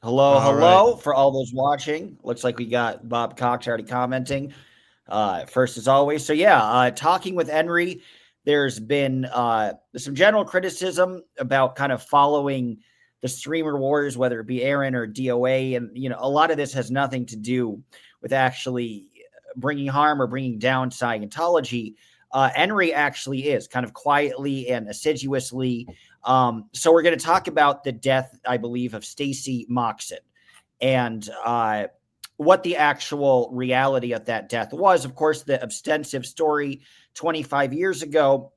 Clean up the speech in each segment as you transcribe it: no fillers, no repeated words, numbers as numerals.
Hello, All right. hello for all those watching. Looks like we got Bob Cox already commenting. First as always. So yeah, talking with Enri, there's been some general criticism about kind of following the streamer wars, whether it be Aaron or DOA, and a lot of this has nothing to do with actually bringing harm or bringing down Scientology. Enri actually is kind of quietly and assiduously. So we're going to talk about the death, I believe, of Stacy Moxon and what the actual reality of that death was. Of course, the extensive story 25 years ago.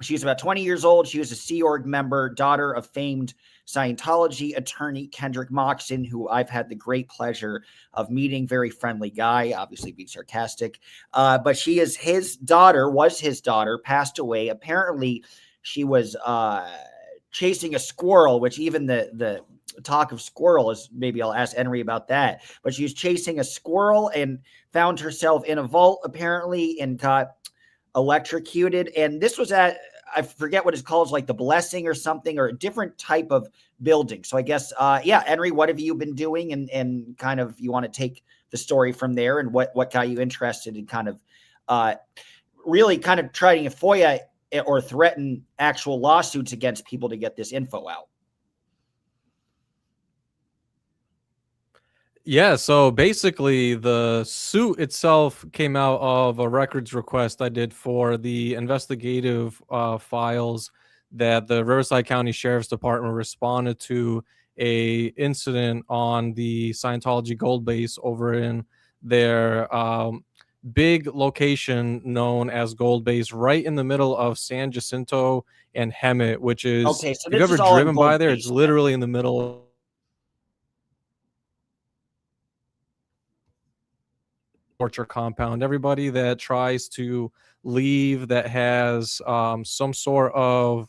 She was about 20 years old. She was a Sea Org member, daughter of famed Scientology attorney Kendrick Moxon, who I've had the great pleasure of meeting. Very friendly guy, obviously being sarcastic. But she is his daughter, passed away. Apparently, she was chasing a squirrel, which even the talk of squirrel is, maybe I'll ask Enri about that. But she was chasing a squirrel and found herself in a vault, apparently, and got electrocuted. And this was at, I forget what it's called, like the Blessing or something, or a different type of building. So I guess, yeah, Enri, what have you been doing? And kind of, you want to take the story from there, and what got you interested in kind of really kind of trying to FOIA or threaten actual lawsuits against people to get this info out? Yeah, so basically the suit itself came out of a records request I did for the investigative files that the Riverside County Sheriff's Department responded to a incident on the Scientology Gold Base over in their big location known as Gold Base, right in the middle of San Jacinto and Hemet, which is, Okay, so if you've this ever is all in driven by Gold there, it's Base then. literally in the middle torture compound. Everybody that tries to leave that has some sort of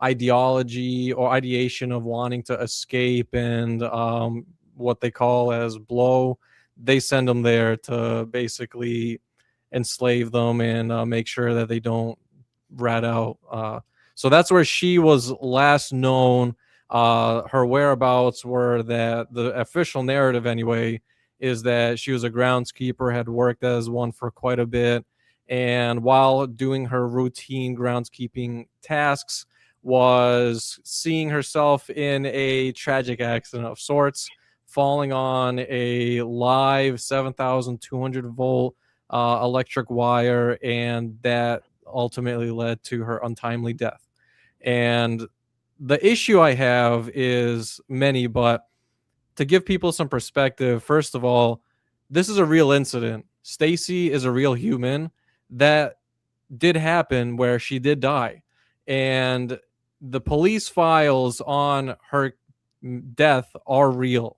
ideology or ideation of wanting to escape and what they call as blow, they send them there to basically enslave them and make sure that they don't rat out. So that's where she was last known. Her whereabouts were that the official narrative, anyway, is that she was a groundskeeper, had worked as one for quite a bit, and while doing her routine groundskeeping tasks, was seeing herself in a tragic accident of sorts, falling on a live 7,200 volt electric wire, and that ultimately led to her untimely death. And the issue I have is many, but to give people some perspective, first of all, this is a real incident. Stacy is a real human. That did happen where she did die. And the police files on her death are real.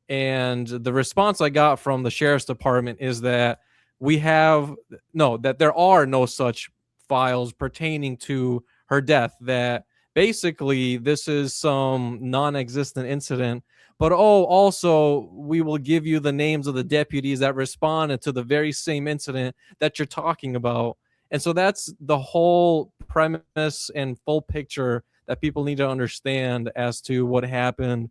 And the response I got from the sheriff's department is that that there are no such files pertaining to her death, that basically this is some non-existent incident. But also we will give you the names of the deputies that responded to the very same incident that you're talking about. And so that's the whole premise and full picture that people need to understand as to what happened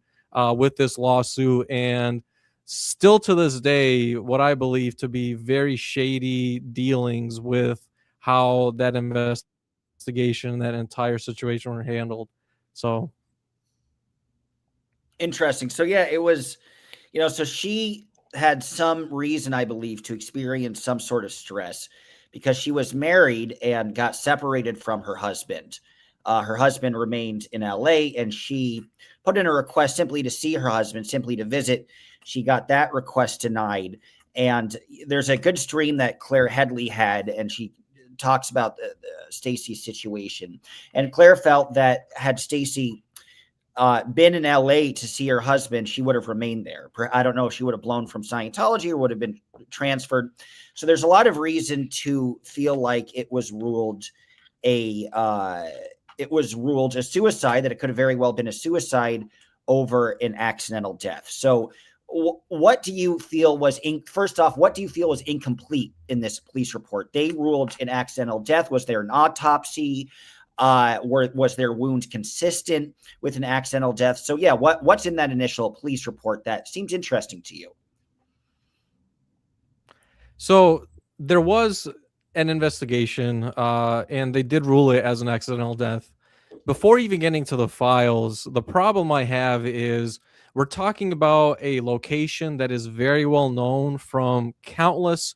with this lawsuit. And still to this day, what I believe to be very shady dealings with how that investigation, that entire situation were handled. So Interesting. So yeah, it was, so she had some reason, I believe, to experience some sort of stress because she was married and got separated from her husband. Her husband remained in LA, and she put in a request simply to see her husband, simply to visit. She got that request denied. And there's a good stream that Claire Headley had, and she talks about Stacy's situation. And Claire felt that had Stacy been in LA to see her husband, she would have remained there. I don't know if she would have blown from Scientology or would have been transferred. So there's a lot of reason to feel like it was ruled a suicide, that it could have very well been a suicide over an accidental death. So what do you feel was first off, what do you feel was incomplete in this police report? They ruled an accidental death. Was there an autopsy? Was their wound consistent with an accidental death? So yeah, what's in that initial police report that seems interesting to you? So there was an investigation, and they did rule it as an accidental death. Before even getting to the files, the problem I have is we're talking about a location that is very well known from countless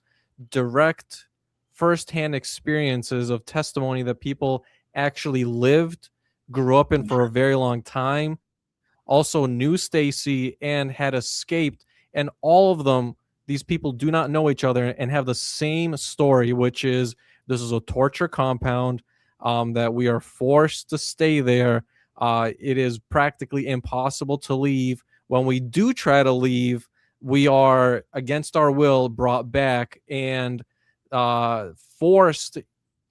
direct firsthand experiences of testimony that people actually lived, grew up in for a very long time, also knew Stacy and had escaped, and all of them, these people do not know each other and have the same story, which is this is a torture compound, that we are forced to stay there. It is practically impossible to leave. When we do try to leave, we are against our will brought back and forced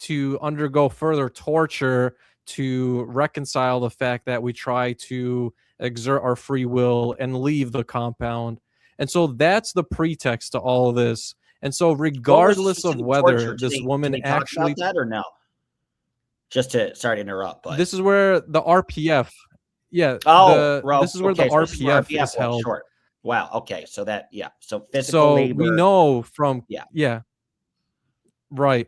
to undergo further torture to reconcile the fact that we try to exert our free will and leave the compound. And so that's the pretext to all of this. And so regardless of whether this woman did they actually talk about that or no? Just to sorry to interrupt, but this is where the RPF, yeah, this is where the okay, so this is where RPF is held. Sure. Wow. Okay. So that, yeah. So physical So labor. we know from, Yeah. yeah, right.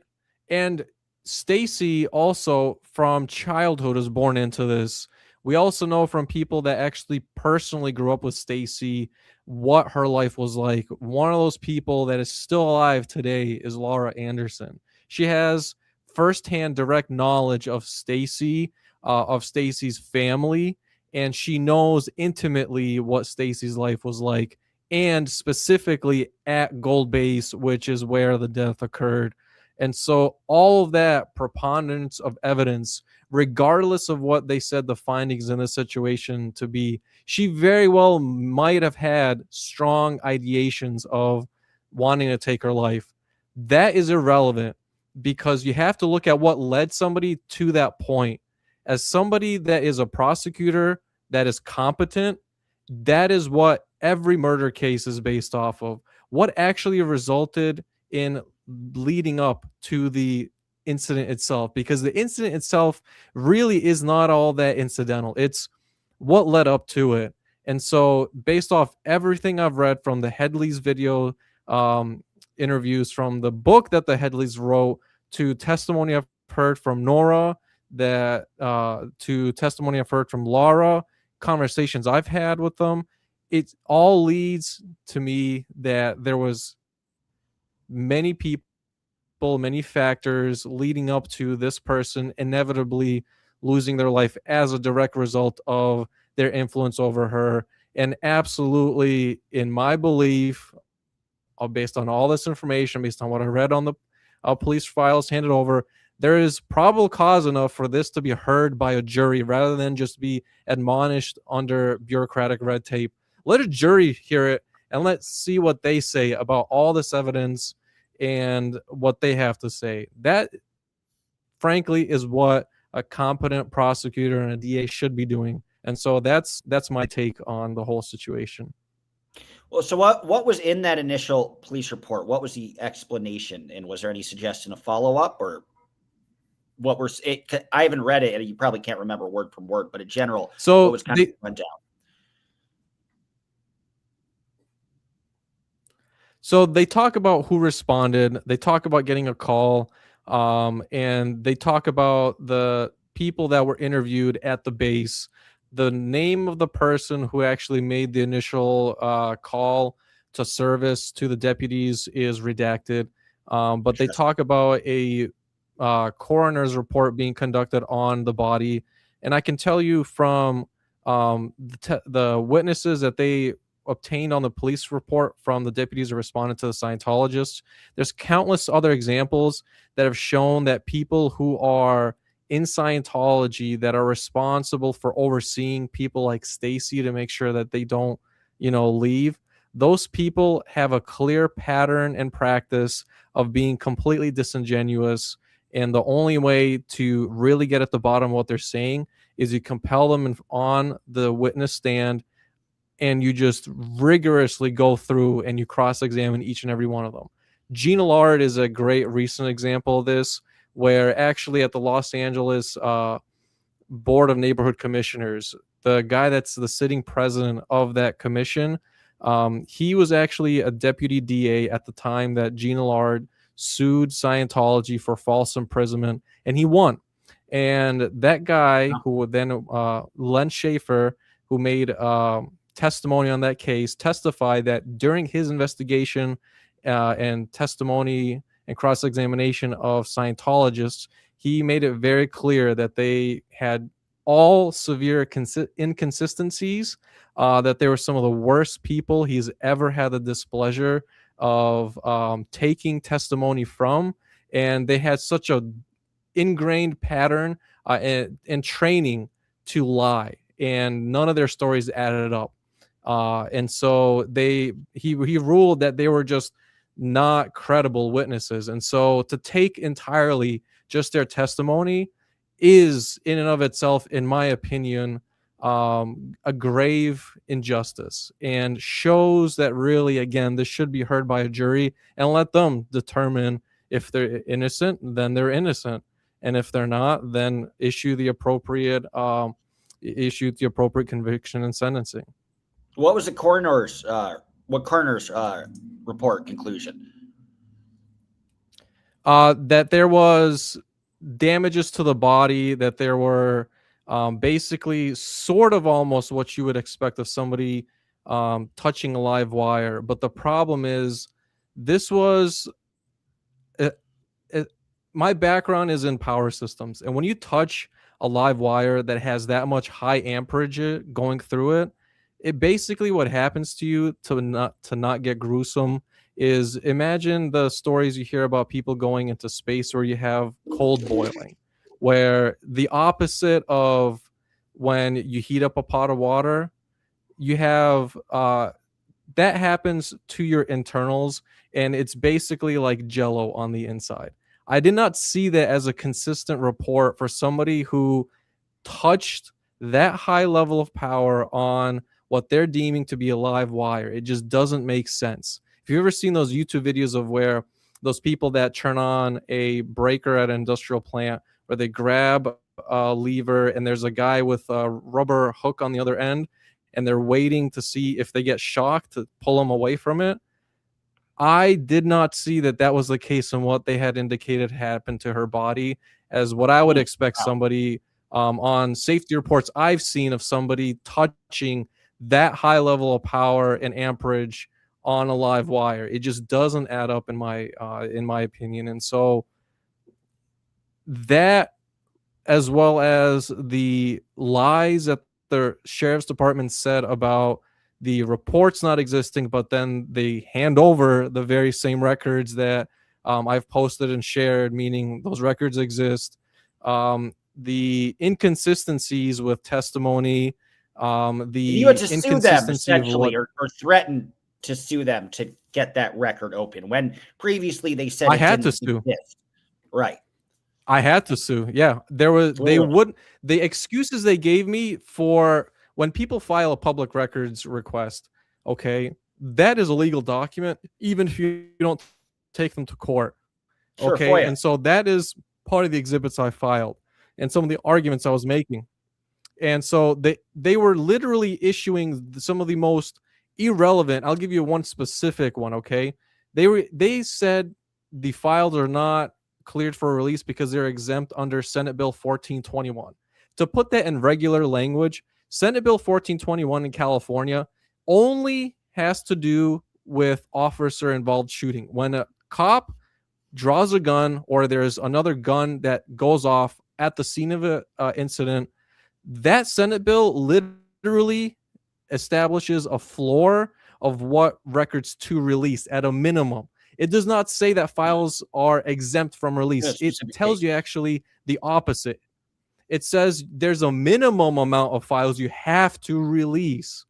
And Stacy also from childhood is born into this. We also know from people that actually personally grew up with Stacy what her life was like. One of those people that is still alive today is Laura Anderson. She has firsthand direct knowledge of Stacy, of Stacy's family, and she knows intimately what Stacy's life was like, and specifically at Gold Base, which is where the death occurred. And so all of that preponderance of evidence, regardless of what they said the findings in this situation to be, she very well might have had strong ideations of wanting to take her life. That is irrelevant because you have to look at what led somebody to that point. As somebody that is a prosecutor that is competent, that is what every murder case is based off of. What actually resulted in leading up to the incident itself, because the incident itself really is not all that incidental. It's what led up to it. And so based off everything I've read from the Headley's video interviews, from the book that the Headleys wrote, to testimony I've heard from Nora, that to testimony I've heard from Laura, conversations I've had with them, it all leads to me that there was many people, many factors leading up to this person inevitably losing their life as a direct result of their influence over her. And absolutely, in my belief, based on all this information, based on what I read on the police files handed over, there is probable cause enough for this to be heard by a jury rather than just be admonished under bureaucratic red tape. Let a jury hear it and let's see what they say about all this evidence and what they have to say. That, frankly, is what a competent prosecutor and a DA should be doing. And so that's my take on the whole situation. Well, so what was in that initial police report? What was the explanation, and was there any suggestion of follow up, or what were it? I haven't read it, and you probably can't remember word from word, but in general, so what was kind of went down? So they talk about who responded. They talk about getting a call, and they talk about the people that were interviewed at the base. The name of the person who actually made the initial call to service to the deputies is redacted, but they talk about a coroner's report being conducted on the body. And I can tell you from the witnesses that they obtained on the police report from the deputies who responded to the Scientologists, there's countless other examples that have shown that people who are in Scientology that are responsible for overseeing people like Stacy to make sure that they don't, leave, those people have a clear pattern and practice of being completely disingenuous. And the only way to really get at the bottom of what they're saying is you compel them on the witness stand, and you just rigorously go through and you cross-examine each and every one of them. Gina Lard is a great recent example of this, where actually at the Los Angeles Board of Neighborhood Commissioners, the guy that's the sitting president of that commission, he was actually a deputy DA at the time that Gene Allard sued Scientology for false imprisonment, and he won. And that guy, who would then Len Schaefer, who made testimony on that case, testified that during his investigation and testimony and cross-examination of Scientologists, he made it very clear that they had all severe inconsistencies, that they were some of the worst people he's ever had the displeasure of taking testimony from, and they had such a ingrained pattern and training to lie, and none of their stories added up. And so he ruled that they were just not credible witnesses. And so to take entirely just their testimony is in and of itself, in my opinion, a grave injustice, and shows that really, again, this should be heard by a jury and let them determine if they're innocent, then they're innocent. And if they're not, then issue the appropriate conviction and sentencing. What was the coroner's report conclusion? That there was damages to the body, that there were basically sort of almost what you would expect of somebody touching a live wire. But the problem is, this was my background is in power systems, and when you touch a live wire that has that much high amperage going through it, it basically, what happens to you, to not get gruesome, is imagine the stories you hear about people going into space where you have cold boiling, where the opposite of when you heat up a pot of water, you have that happens to your internals, and it's basically like Jello on the inside. I did not see that as a consistent report for somebody who touched that high level of power on what they're deeming to be a live wire. It just doesn't make sense. If you've ever seen those YouTube videos of where those people that turn on a breaker at an industrial plant, where they grab a lever and there's a guy with a rubber hook on the other end, and they're waiting to see if they get shocked to pull them away from it, I did not see that that was the case in what they had indicated happened to her body, as what I would expect somebody on safety reports I've seen of somebody touching that high level of power and amperage on a live wire. It just doesn't add up in my opinion. And so that, as well as the lies that the sheriff's department said about the reports not existing, but then they hand over the very same records that I've posted and shared, meaning those records exist. The inconsistencies with testimony, you had to sue them essentially, or threaten to sue them to get that record open, when previously they said I had to sue. Exist. Right. I had to sue. Yeah, there was. They would. The excuses they gave me for when people file a public records request, okay, that is a legal document, even if you don't take them to court. Sure, okay, FOIA. And so that is part of the exhibits I filed and some of the arguments I was making. And so they were literally issuing some of the most irrelevant. I'll give you one specific one, okay? They said the files are not cleared for release because they're exempt under Senate Bill 1421. To put that in regular language, Senate Bill 1421 in California only has to do with officer-involved shooting. When a cop draws a gun or there's another gun that goes off at the scene of an incident, that Senate bill literally establishes a floor of what records to release at a minimum. It does not say that files are exempt from release. It tells you actually the opposite. It says there's a minimum amount of files you have to release.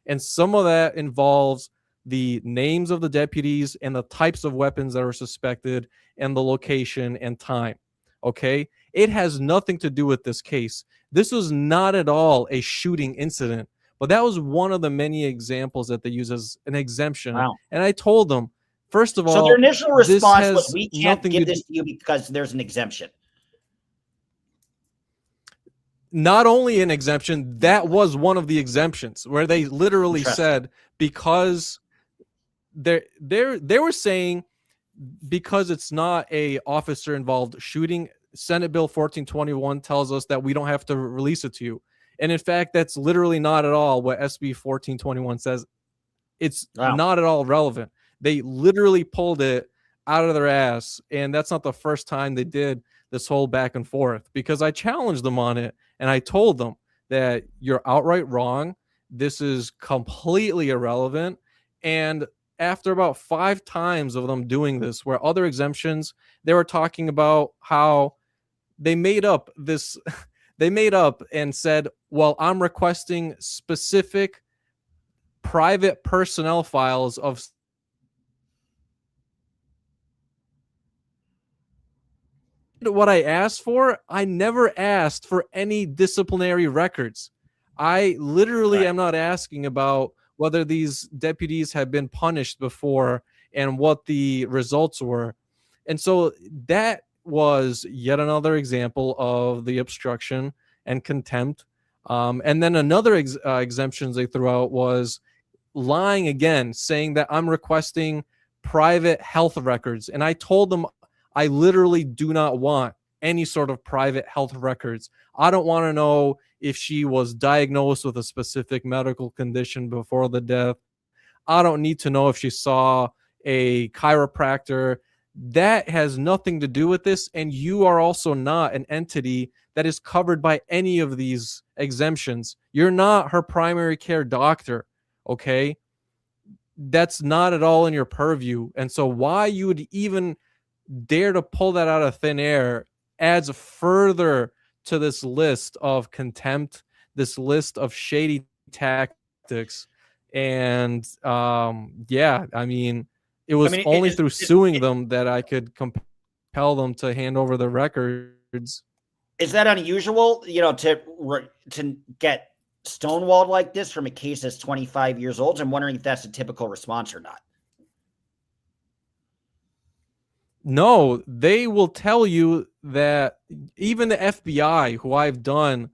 And some of that involves the names of the deputies and the types of weapons that are suspected and the location and time. Okay? It has nothing to do with this case. This was not at all a shooting incident, but that was one of the many examples that they use as an exemption. Wow. And I told them, First of So all, their initial this response was, has "We can't nothing give to this do. to you because there's an exemption." Not only an exemption, that was one of the exemptions where they literally said because they were saying because it's not a officer involved shooting, Senate Bill 1421 tells us that we don't have to release it to you. And in fact, that's literally not at all what SB 1421 says. It's Wow. not at all relevant. They literally pulled it out of their ass, and that's not the first time they did this whole back and forth, because I challenged them on it and I told them that you're outright wrong. This is completely irrelevant. And after about 5 times of them doing this, where other exemptions, they were talking about how they made up this, they made up and said, well, I'm requesting specific private personnel files of what I asked for. I never asked for any disciplinary records. I literally am not asking about whether these deputies have been punished before and what the results were. And so that was yet another example of the obstruction and contempt. And then another exemptions they threw out was lying again, saying that I'm requesting private health records. And I told them I literally do not want any sort of private health records. I don't want to know if she was diagnosed with a specific medical condition before the death. I don't need to know if she saw a chiropractor. That has nothing to do with this. And you are also not an entity that is covered by any of these exemptions. You're not her primary care doctor. Okay. That's not at all in your purview. And so why you would even dare to pull that out of thin air adds further to this list of contempt, this list of shady tactics. And yeah, I mean, it was only through suing them that I could compel them to hand over the records. Is that unusual, to get stonewalled like this from a case that's 25 years old? I'm wondering if that's a typical response or not. No, they will tell you that even the FBI, who I've done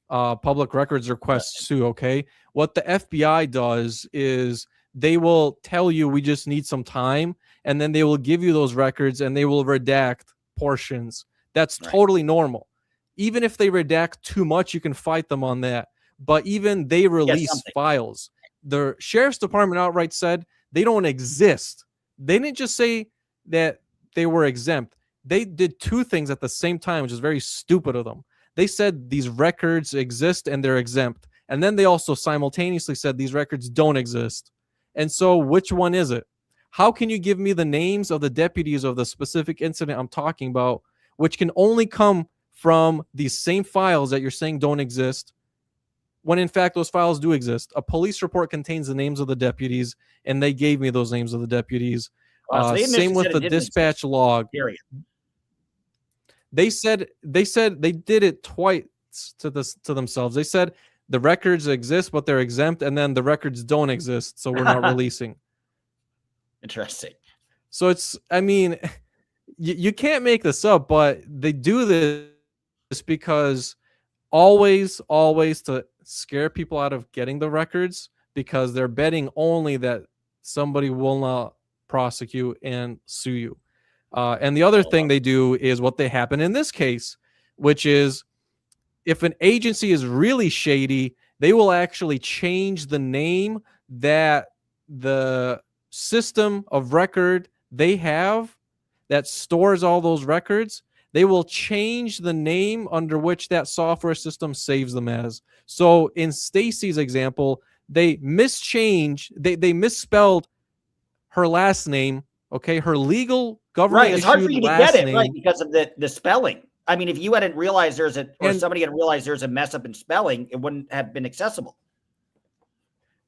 public records requests to, okay, what the FBI does is they will tell you we just need some time, and then they will give you those records and they will redact portions. That's totally normal. Even if they redact too much, you can fight them on that. But even they release files. The sheriff's department outright said they don't exist. They didn't just say that they were exempt. They did two things at the same time, which is very stupid of them. They said these records exist and they're exempt. And then they also simultaneously said these records don't exist. And so which one is it? How can you give me the names of the deputies of the specific incident I'm talking about, which can only come from these same files that you're saying don't exist, when in fact those files do exist? A police report contains the names of the deputies, and they gave me those names of the deputies. So same with the dispatch log. Period. They said they did it twice to themselves. They said the records exist, but they're exempt, and then the records don't exist, so we're not releasing. Interesting. So it's, I mean, you can't make this up, but they do this because always to scare people out of getting the records, because they're betting only that somebody will not prosecute and sue you. And the other thing they do is what they happen in this case, which is if an agency is really shady, they will actually change the name that the system of record they have that stores all those records. They will change the name under which that software system saves them as. So in Stacy's example, they misspelled her last name. Okay, her legal government It's hard for you to get it name, because of the spelling. I mean, if you hadn't realized somebody hadn't realized there's a mess up in spelling, it wouldn't have been accessible.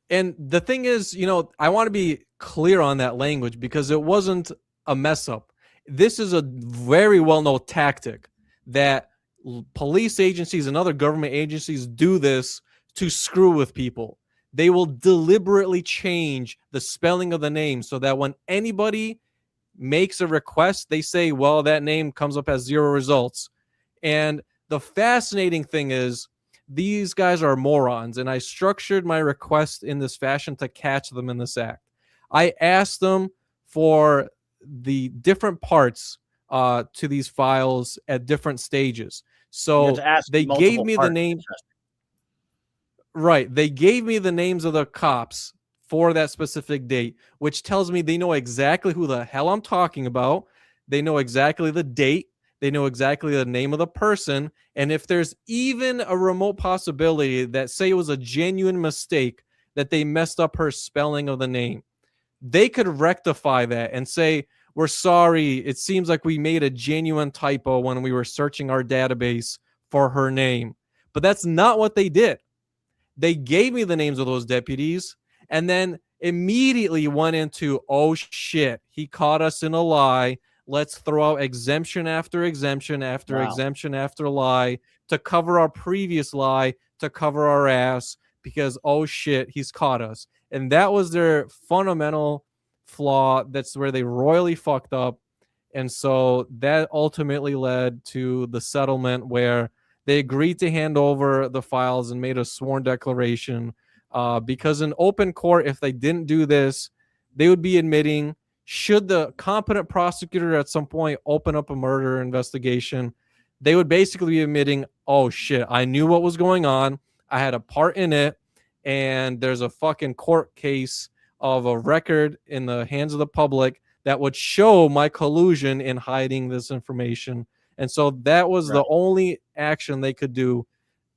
And the thing is, I want to be clear on that language, because it wasn't a mess up. This is a very well-known tactic that police agencies and other government agencies do this to screw with people. they will deliberately change the spelling of the name so that when anybody makes a request, they say, well, that name comes up as 0 results. And the fascinating thing is, these guys are morons, and I structured my request in this fashion to catch them in this act. I asked them for the different parts to these files at different stages. You have So to ask they gave multiple me the parts. name. Right. They gave me the names of the cops for that specific date, which tells me they know exactly who the hell I'm talking about. They know exactly the date. They know exactly the name of the person. And if there's even a remote possibility that, say, it was a genuine mistake, that they messed up her spelling of the name, they could rectify that and say, we're sorry. It seems like we made a genuine typo when we were searching our database for her name. But that's not what they did. They gave me the names of those deputies and then immediately went into, oh shit, he caught us in a lie. Let's throw out exemption after exemption after exemption after lie to cover our previous lie, to cover our ass, because, oh shit, he's caught us. And that was their fundamental flaw. That's where they royally fucked up. And so that ultimately led to the settlement where they agreed to hand over the files and made a sworn declaration, because in open court, if they didn't do this, they would be admitting, should the competent prosecutor at some point open up a murder investigation, they would basically be admitting, oh shit, I knew what was going on. I had a part in it. And there's a fucking court case of a record in the hands of the public that would show my collusion in hiding this information. And so that was the only action they could do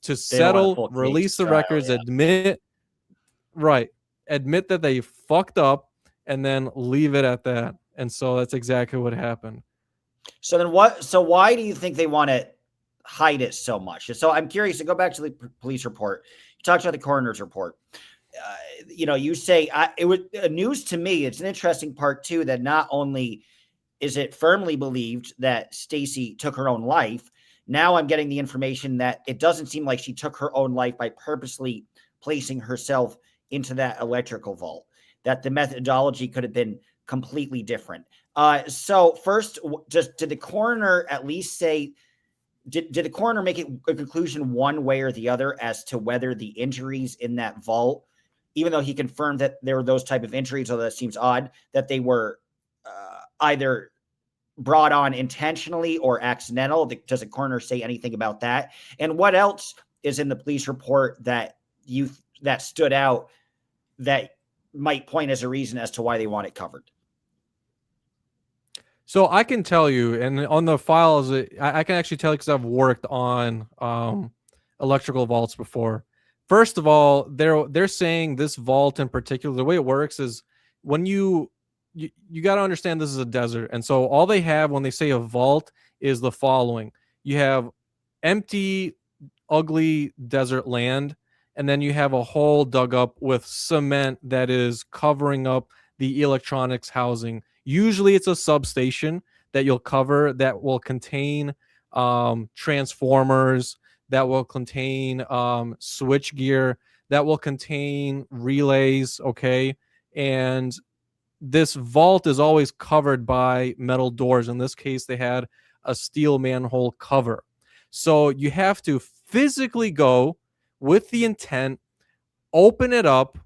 to settle, release the records, admit that they fucked up, and then leave it at that. And so that's exactly what happened. So then why do you think they want to hide it so much? So I'm curious to go back to the police report. You talked about the coroner's report. You say it was news to me. It's an interesting part too, that not only is it firmly believed that Stacy took her own life, now I'm getting the information that it doesn't seem like she took her own life by purposely placing herself into that electrical vault, that the methodology could have been completely different. So first, just did the coroner at least say, did the coroner make a conclusion one way or the other as to whether the injuries in that vault, even though he confirmed that there were those type of injuries, although that seems odd, that they were either brought on intentionally or accidental? Does the coroner say anything about that? And what else is in the police report that stood out that might point as a reason as to why they want it covered? So I can tell you, and on the files, I can actually tell you because I've worked on electrical vaults before. First of all, they're saying this vault in particular, the way it works is when you got to understand this is a desert. And so all they have when they say a vault is the following. You have empty, ugly desert land, and then you have a hole dug up with cement that is covering up the electronics housing. Usually it's a substation that you'll cover that will contain transformers, that will contain switch gear, that will contain relays, okay? And this vault is always covered by metal doors. In this case, they had a steel manhole cover. So you have to physically go with the intent, open it up,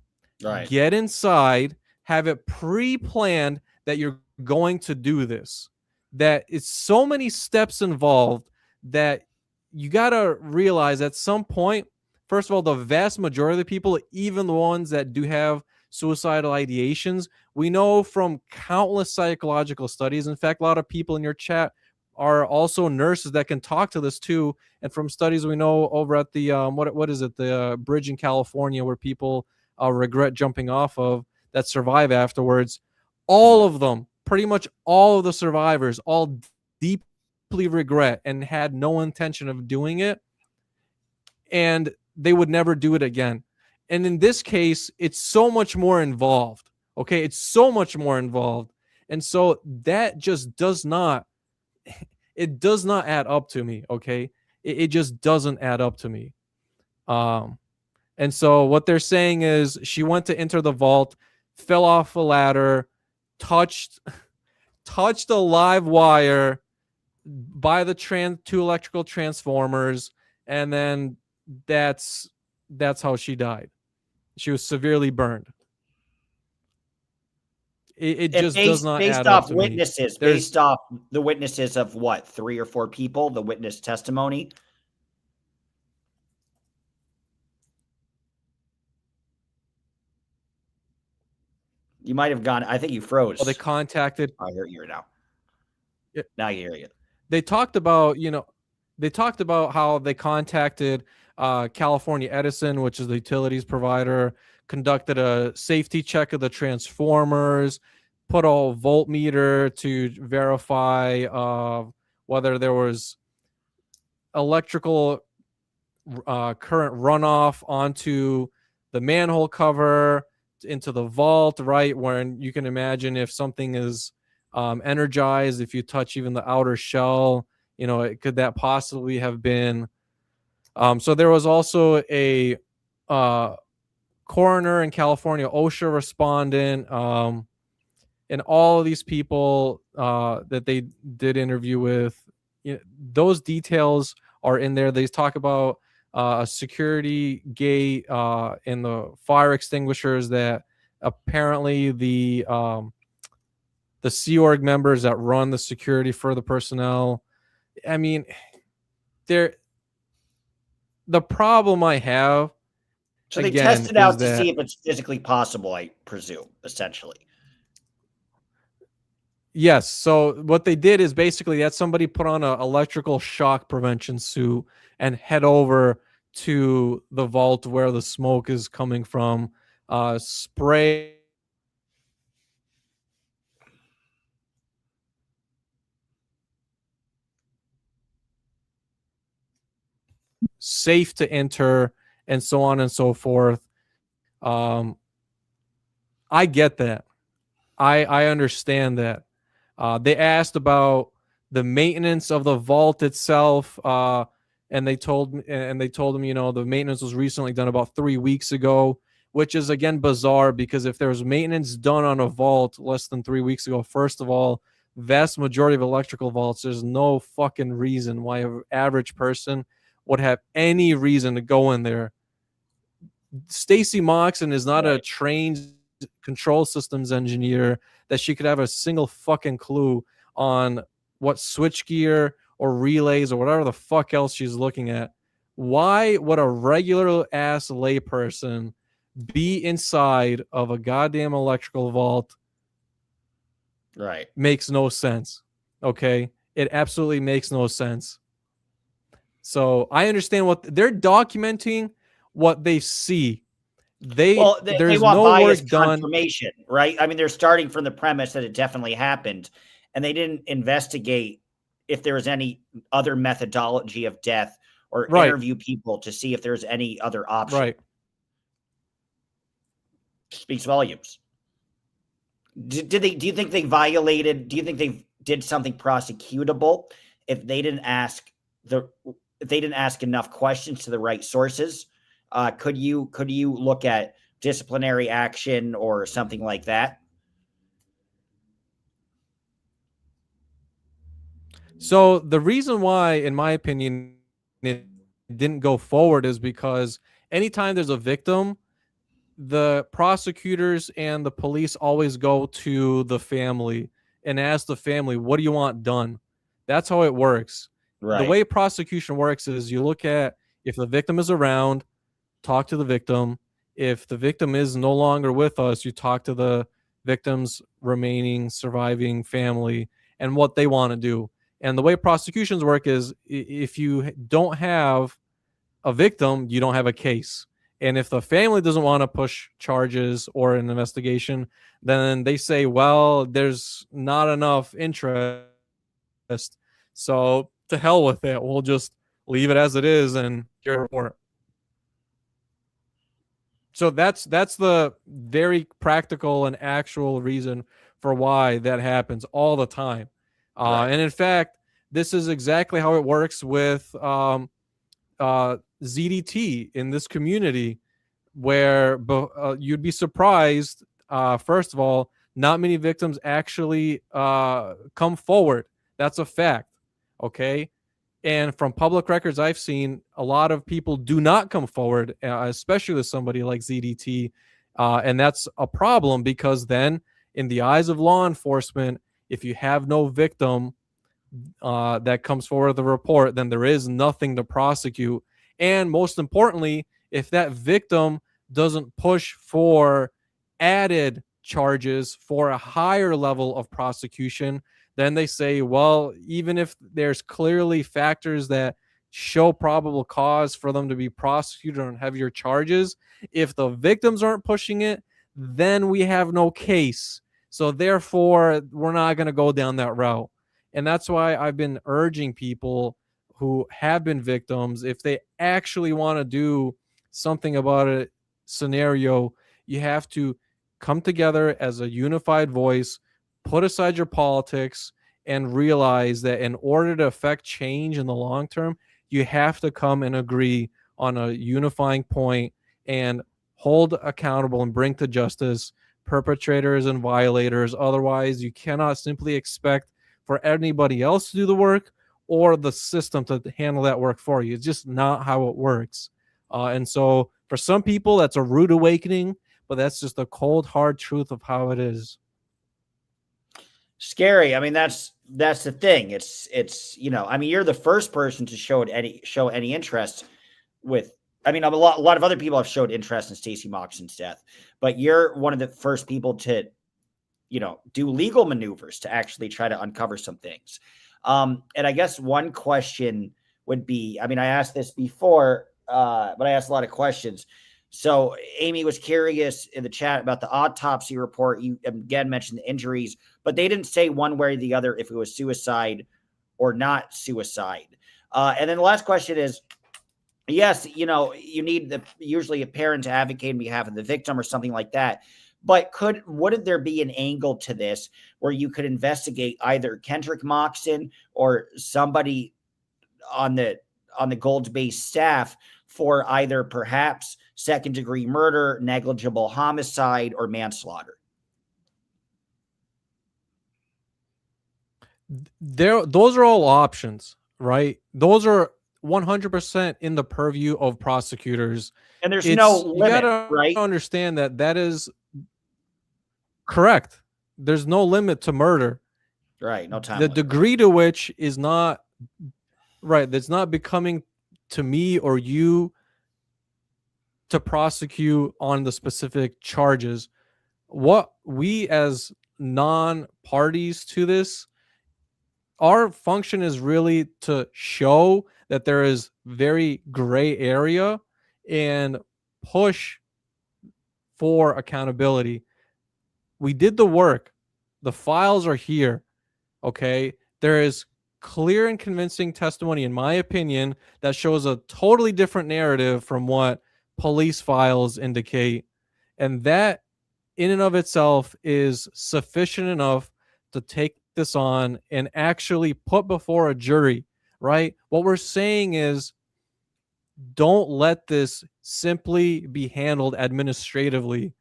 get inside, have it pre-planned that you're going to do this. That it's so many steps involved that you got to realize at some point, first of all, the vast majority of the people, even the ones that do have suicidal ideations, we know from countless psychological studies. In fact, a lot of people in your chat are also nurses that can talk to this too. And from studies we know over at the what is it, the bridge in California where people regret jumping off of, that survive afterwards, all of them, pretty much all of the survivors, all deeply regret and had no intention of doing it, and they would never do it again. And in this case, it's so much more involved. Okay, it's so much more involved. And so that just does not add up to me. Okay, it just doesn't add up to me. And so what they're saying is she went to enter the vault, fell off a ladder, touched a live wire by the two electrical transformers, and then that's how she died. She was severely burned. It just does not based add up off to me. witnesses, There's based off the witnesses of what, 3 or 4 people, the witness testimony. You might have gone. I think you froze. they contacted. I hear you now. Yeah. Now you hear you. They talked about, how they contacted California Edison, which is the utilities provider, conducted a safety check of the transformers, put a voltmeter to verify whether there was electrical current runoff onto the manhole cover into the vault, right? When you can imagine if something is energized, if you touch even the outer shell, could that possibly have been? So there was also a coroner in California, OSHA respondent, and all of these people that they did interview with. Those details are in there. They talk about a security gate in the fire extinguishers that apparently the Sea Org members that run the security for the personnel. I mean, the problem I have. So they tested out to see if it's physically possible, I presume, essentially. Yes. So what they did is basically that somebody put on an electrical shock prevention suit and head over to the vault where the smoke is coming from, spray safe to enter, and so on and so forth. I get that. I understand that. They asked about the maintenance of the vault itself, and they told them, the maintenance was recently done about 3 weeks ago, which is again bizarre because if there was maintenance done on a vault less than 3 weeks ago, first of all, vast majority of electrical vaults, there's no fucking reason why an average person would have any reason to go in there. Stacy Moxon is not a trained control systems engineer that she could have a single fucking clue on what switchgear or relays or whatever the fuck else she's looking at. Why would a regular ass layperson be inside of a goddamn electrical vault? Right. Makes no sense. Okay. It absolutely makes no sense. So I understand what they're documenting, what they see. They want bias confirmation, right? I mean, they're starting from the premise that it definitely happened, and they didn't investigate if there was any other methodology of death or interview people to see if there's any other option. Right. Speaks volumes. Do you think they violated? Do you think they did something prosecutable if they didn't ask enough questions to the right sources? Could you look at disciplinary action or something like that? So the reason why, in my opinion, it didn't go forward is because anytime there's a victim, the prosecutors and the police always go to the family and ask the family, what do you want done? That's how it works. Right. The way prosecution works is you look at if the victim is around, talk to the victim. If the victim is no longer with us, you talk to the victim's remaining surviving family and what they want to do. And the way prosecutions work is if you don't have a victim, you don't have a case. And if the family doesn't want to push charges or an investigation, then they say, well, there's not enough interest. So to hell with it. We'll just leave it as it is and hear a report. So that's the very practical and actual reason for why that happens all the time. Right. And in fact, this is exactly how it works with ZDT in this community. where you'd be surprised. First of all, not many victims actually come forward. That's a fact. Okay. And from public records I've seen, a lot of people do not come forward, especially with somebody like ZDT. And that's a problem, because then, in the eyes of law enforcement, if you have no victim that comes forward with a report, then there is nothing to prosecute. And most importantly, if that victim doesn't push for added charges for a higher level of prosecution, then they say, well, even if there's clearly factors that show probable cause for them to be prosecuted on heavier charges, if the victims aren't pushing it, then we have no case. So therefore, we're not going to go down that route. And that's why I've been urging people who have been victims, if they actually want to do something about a scenario, you have to come together as a unified voice, put aside your politics, and realize that in order to affect change in the long term, you have to come and agree on a unifying point and hold accountable and bring to justice perpetrators and violators. Otherwise, you cannot simply expect for anybody else to do the work or the system to handle that work for you. It's just not how it works. And so for some people, that's a rude awakening, but that's just the cold, hard truth of how it is. Scary. I mean, that's the thing. It's I mean, you're the first person to show any interest with. I mean, a lot of other people have showed interest in Stacy Moxon's death, but you're one of the first people to, do legal maneuvers to actually try to uncover some things. And I guess one question would be, I mean, I asked this before, but I asked a lot of questions. So Amy was curious in the chat about the autopsy report. You again mentioned the injuries, but they didn't say one way or the other if it was suicide or not suicide. And then the last question is, yes, you need usually a parent to advocate on behalf of the victim or something like that. But wouldn't there be an angle to this where you could investigate either Kendrick Moxon or somebody on the Gold's Base staff for either perhaps second-degree murder, negligible homicide, or manslaughter? Those are all options, right? Those are 100% in the purview of prosecutors. And there's no limit, you gotta right? understand that is correct. There's no limit to murder. Right, no time The limit. degree to which is not right. That's not becoming to me or you to prosecute on the specific charges. What we as non-parties to this, our function is really to show that there is very gray area and push for accountability. We did the work. The files are here. Okay. There is clear and convincing testimony, in my opinion, that shows a totally different narrative from what police files indicate. And that in and of itself is sufficient enough to take this on and actually put before a jury, right? What we're saying is, don't let this simply be handled administratively.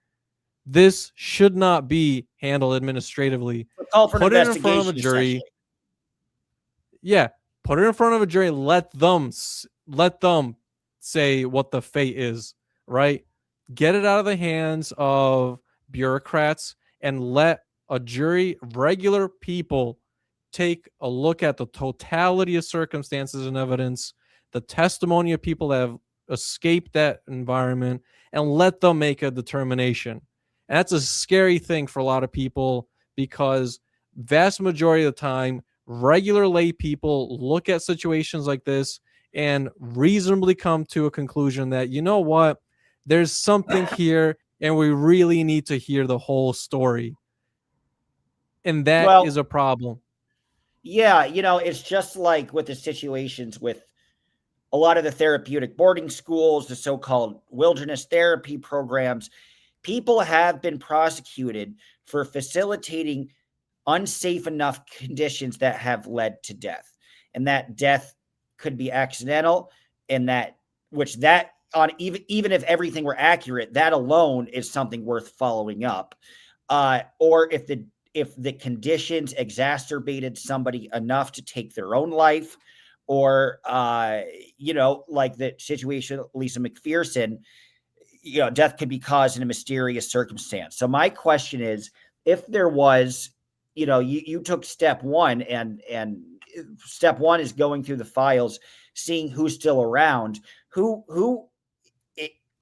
This should not be handled administratively. Call for an Put it in front of a investigation, jury. Yeah, put it in front of a jury. Let them say what the fate is, right? Get it out of the hands of bureaucrats and let a jury, regular people, take a look at the totality of circumstances and evidence, the testimony of people that have escaped that environment, and let them make a determination. And that's a scary thing for a lot of people, because vast majority of the time, regular lay people look at situations like this and reasonably come to a conclusion that, you know what, there's something here and we really need to hear the whole story. And that is a problem. Yeah, it's just like with the situations with a lot of the therapeutic boarding schools, the so-called wilderness therapy programs. People have been prosecuted for facilitating unsafe enough conditions that have led to death. And that death could be accidental, and that on even if everything were accurate, that alone is something worth following up. Or if the conditions exacerbated somebody enough to take their own life, or like the situation of Lisa McPherson, death can be caused in a mysterious circumstance. So my question is, if there was, you took step one, and step one is going through the files, seeing who's still around, who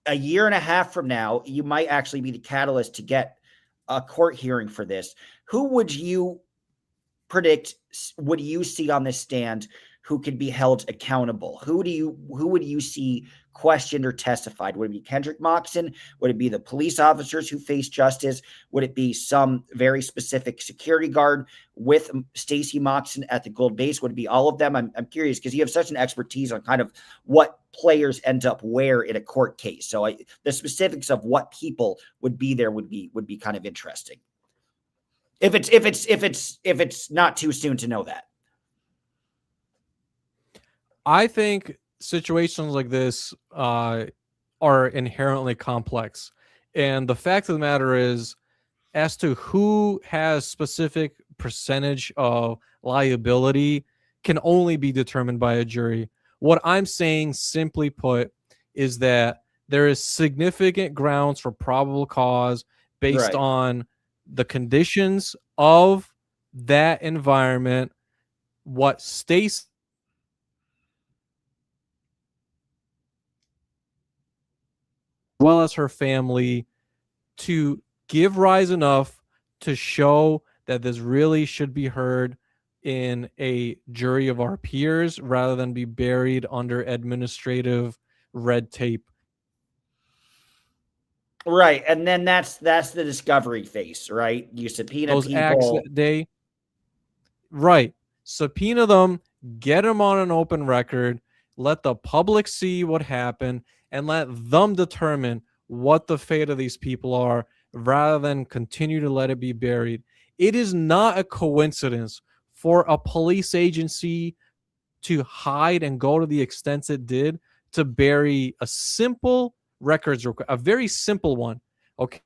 a year and a half from now, you might actually be the catalyst to get a court hearing for this. Who would you predict would you see on this stand who could be held accountable? Who would you see questioned or testified? Would it be Kendrick Moxon? Would it be the police officers who face justice? Would it be some very specific security guard with Stacy Moxon at the Gold Base? Would it be all of them? I'm curious, because you have such an expertise on kind of what players end up where in a court case. So the specifics of what people would be there would be kind of interesting. If it's not too soon to know that. I think situations like this are inherently complex. And the fact of the matter is, as to who has specific percentage of liability can only be determined by a jury. What I'm saying, simply put, is that there is significant grounds for probable cause based on the conditions of that environment, what Stacy as well as her family, to give rise enough to show that this really should be heard in a jury of our peers rather than be buried under administrative red tape. Right. And then that's the discovery phase, right? You subpoena those people. Acts that day. Right. Subpoena them, get them on an open record, let the public see what happened, and let them determine what the fate of these people are rather than continue to let it be buried. It is not a coincidence for a police agency to hide and go to the extent it did to bury a simple records request, a very simple one. Okay.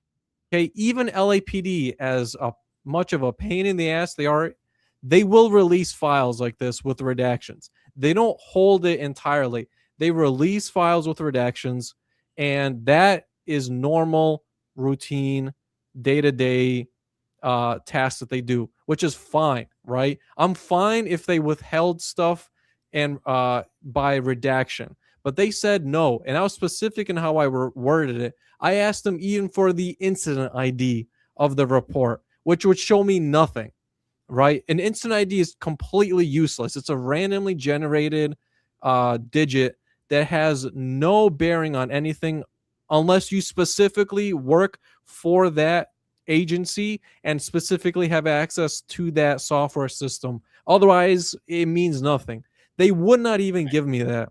Even LAPD, as much of a pain in the ass they are, they will release files like this with redactions. They don't hold it entirely. They release files with redactions, and that is normal, routine, day-to-day tasks that they do, which is fine, right? I'm fine if they withheld stuff and by redaction, but they said no, and I was specific in how I worded it. I asked them even for the incident ID of the report, which would show me nothing, right? An incident ID is completely useless. It's a randomly generated digit that has no bearing on anything unless you specifically work for that agency and specifically have access to that software system. Otherwise, it means nothing. They would not even give me that.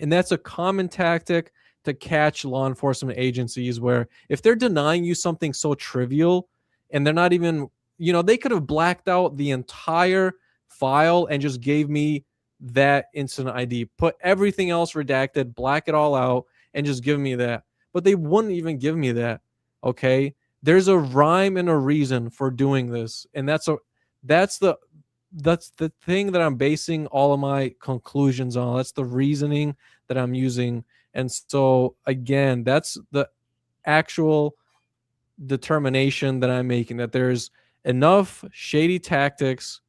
And that's a common tactic to catch law enforcement agencies, where if they're denying you something so trivial and they're not even, they could have blacked out the entire file and just gave me that incident ID, put everything else redacted, black it all out, and just give me that. But they wouldn't even give me that. Okay. There's a rhyme and a reason for doing this. And that's the thing that I'm basing all of my conclusions on. That's the reasoning that I'm using. And so again, that's the actual determination that I'm making, that there's enough shady tactics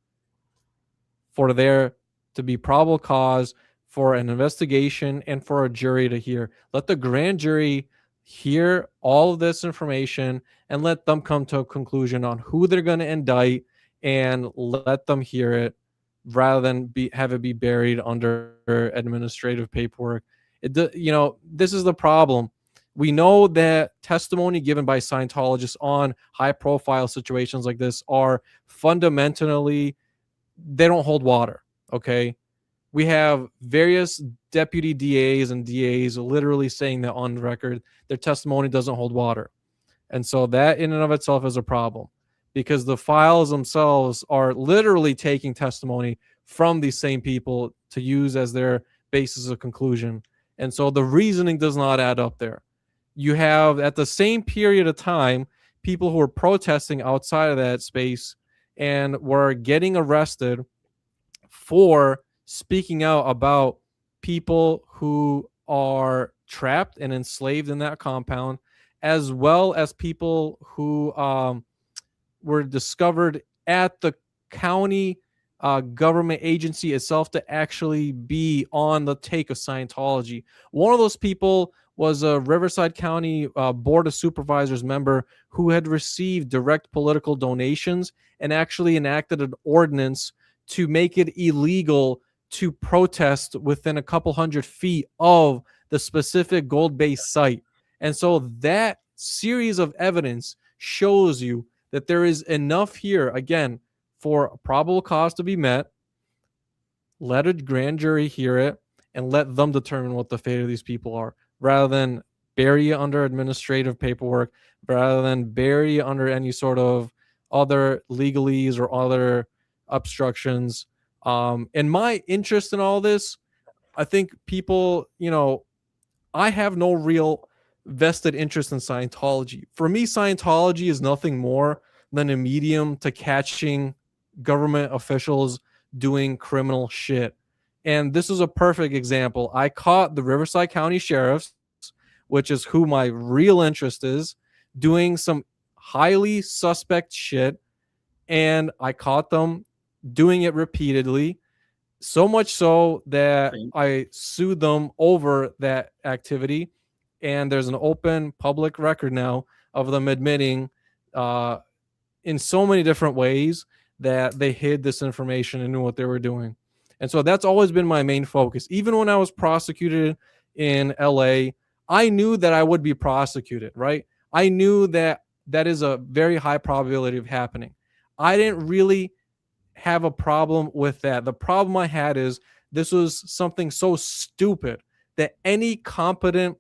for there to be probable cause for an investigation and for a jury to hear. Let the grand jury hear all of this information and let them come to a conclusion on who they're going to indict, and let them hear it rather than have it be buried under administrative paperwork. This is the problem. We know that testimony given by Scientologists on high-profile situations like this are fundamentally, they don't hold water, okay? We have various deputy DAs and DAs literally saying that on record their testimony doesn't hold water. And so that in and of itself is a problem, because the files themselves are literally taking testimony from these same people to use as their basis of conclusion. And so the reasoning does not add up there. You have, at the same period of time, people who were protesting outside of that space and were getting arrested for speaking out about people who are trapped and enslaved in that compound, as well as people who were discovered at the county government agency itself to actually be on the take of Scientology. One of those people was a Riverside County Board of Supervisors member who had received direct political donations and actually enacted an ordinance to make it illegal to protest within a couple 100 feet of the specific gold-based site. And so that series of evidence shows you that there is enough here, again, for a probable cause to be met. Let a grand jury hear it and let them determine what the fate of these people are, rather than bury you under administrative paperwork, rather than bury you under any sort of other legalese or other obstructions. And my interest in all this, I think people, I have no real vested interest in Scientology. For me, Scientology is nothing more than a medium to catching government officials doing criminal shit. And this is a perfect example. I caught the Riverside County sheriffs, which is who my real interest is, doing some highly suspect shit. And I caught them doing it repeatedly. So much so that I sued them over that activity. And there's an open public record now of them admitting in so many different ways that they hid this information and knew what they were doing. And so that's always been my main focus. Even when I was prosecuted in LA, I knew that I would be prosecuted, right? I knew that that is a very high probability of happening. I didn't really have a problem with that. The problem I had is this was something so stupid that any competent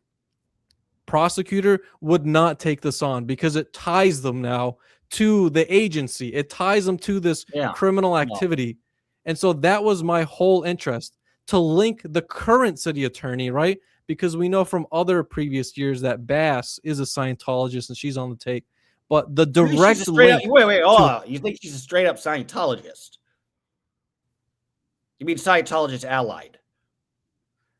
prosecutor would not take this on, because it ties them now to the agency. It ties them to this criminal activity. And so that was my whole interest, to link the current city attorney, right? Because we know from other previous years that Bass is a Scientologist and she's on the take. But the direct link. Wait, you think she's a straight up Scientologist? You mean Scientologist allied?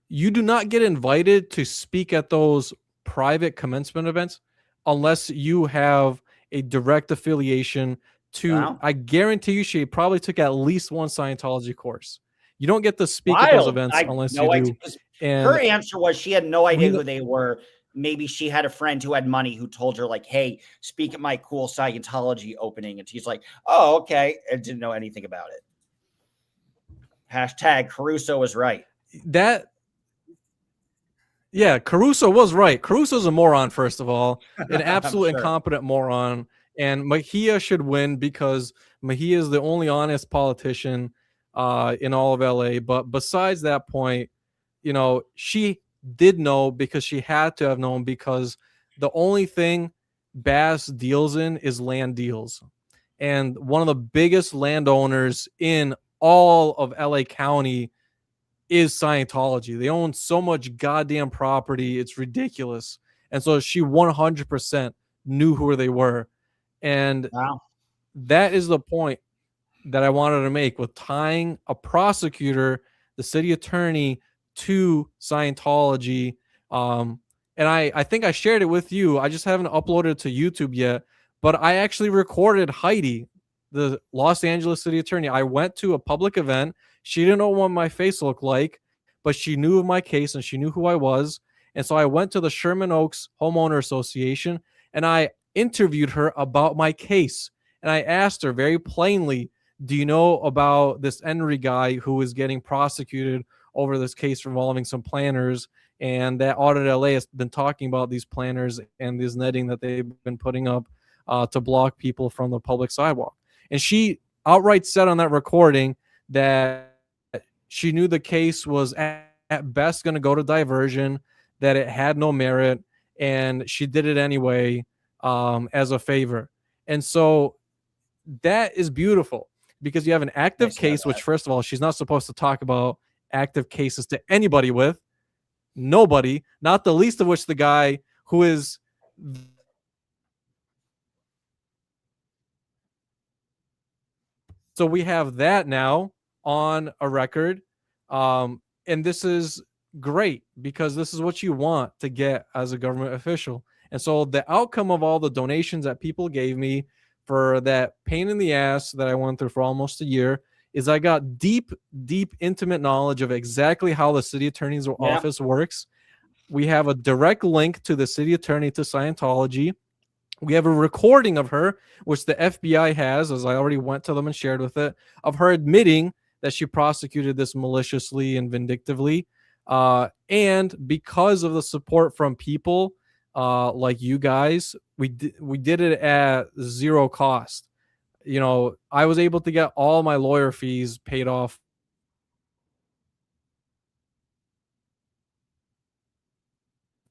You do not get invited to speak at those private commencement events unless you have a direct affiliation to. Wow. I guarantee you she probably took at least one Scientology course. You don't get to speak at those events unless you do. And her answer was she had no idea who they were. Maybe she had a friend who had money who told her, like, hey, speak at my cool Scientology opening. And she's like, oh, okay. And didn't know anything about it. Hashtag Caruso was right. Yeah, Caruso was right. Caruso's a moron, first of all, an absolute incompetent moron. And Mejia should win because Mejia is the only honest politician in all of LA. But besides that point, she did know because she had to have known, because the only thing Bass deals in is land deals. And one of the biggest landowners in all of LA County is Scientology. They own so much goddamn property. It's ridiculous. And so she 100% knew who they were. And that is the point that I wanted to make with tying a prosecutor, the city attorney, to Scientology. And I think I shared it with you. I just haven't uploaded it to YouTube yet. But I actually recorded Heidi, the Los Angeles city attorney. I went to a public event. She didn't know what my face looked like, but she knew of my case and she knew who I was. And so I went to the Sherman Oaks Homeowner Association and I interviewed her about my case. And I asked her very plainly, do you know about this Enri guy who is getting prosecuted over this case involving some planners? And that Audit LA has been talking about these planners and this netting that they've been putting up to block people from the public sidewalk. And she outright said on that recording that she knew the case was at best going to go to diversion, that it had no merit, and she did it anyway as a favor. And so that is beautiful, because you have an active case, which, first of all, she's not supposed to talk about active cases to anybody with. Nobody, not the least of which the guy who is. So we have that now on a record. And this is great because this is what you want to get as a government official. And so the outcome of all the donations that people gave me for that pain in the ass that I went through for almost a year is I got deep, intimate knowledge of exactly how the city attorney's office works. We have a direct link to the city attorney to Scientology. We have a recording of her, which the FBI has, as I already went to them and shared with it, of her admitting that she prosecuted this maliciously and vindictively. And because of the support from people like you guys, we did it at zero cost. You know, I was able to get all my lawyer fees paid off.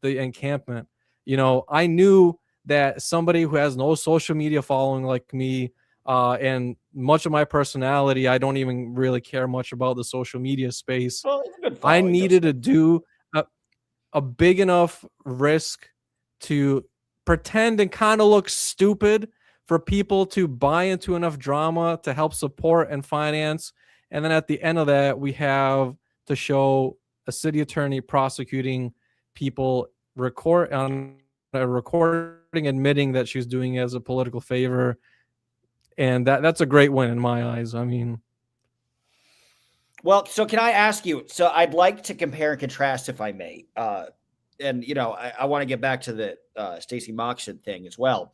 The encampment. You know, I knew that somebody who has no social media following like me, and much of my personality, I don't even really care much about the social media space. Well, it's a good I following, needed to do a big enough risk to pretend and kind of look stupid for people to buy into enough drama to help support and finance. And then at the end of that, we have to show a city attorney prosecuting people recording admitting that she's doing it as a political favor. And that's a great win in my eyes. I mean, well, so can I ask you? So I'd like to compare and contrast, if I may. And you know, I want to get back to the Stacy Moxon thing as well,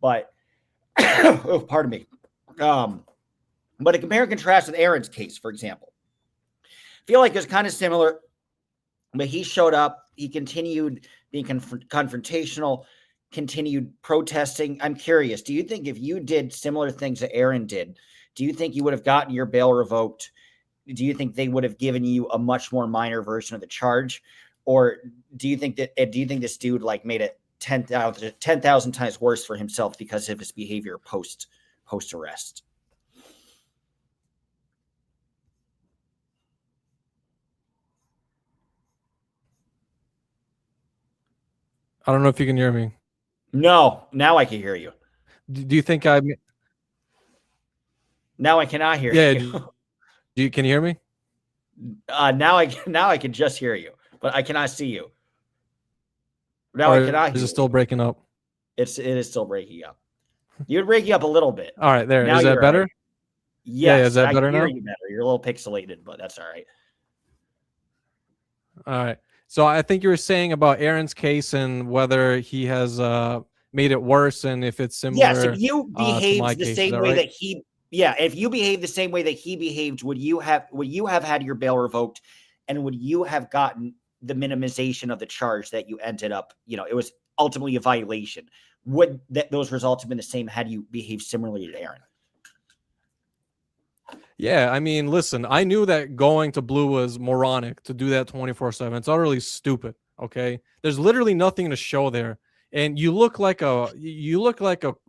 but oh, pardon me. But to compare and contrast with Aaron's case, for example, I feel like it's kind of similar. But he showed up. He continued being confrontational, continued protesting. I'm curious. Do you think if you did similar things that Aaron did, do you think you would have gotten your bail revoked? Do you think they would have given you a much more minor version of the charge, or do you think this dude like made it 10,000 times worse for himself because of his behavior post arrest? I don't know if you can hear me. No, now I can hear you. Do you think I? Now I cannot hear you. Can you hear me? Now I can just hear you, but I cannot see you. Now I cannot hear you. Is it still breaking up? It is still breaking up. You're breaking up a little bit. All right, there. Now is that better? Right. Yes, yeah, is that better now? You better. You're a little pixelated, but that's all right. All right. So I think you were saying about Aaron's case and whether he has made it worse and if it's similar. Yes, if you behaved the same way that he if you behave the same way that he behaved, would you have had your bail revoked, and would you have gotten the minimization of the charge that you ended up, it was ultimately a violation? Would those results have been the same had you behaved similarly to Aaron? Yeah, I mean, listen, I knew that going to Blue was moronic to do that 24/7. It's utterly stupid. Okay, there's literally nothing to show there, and you look like a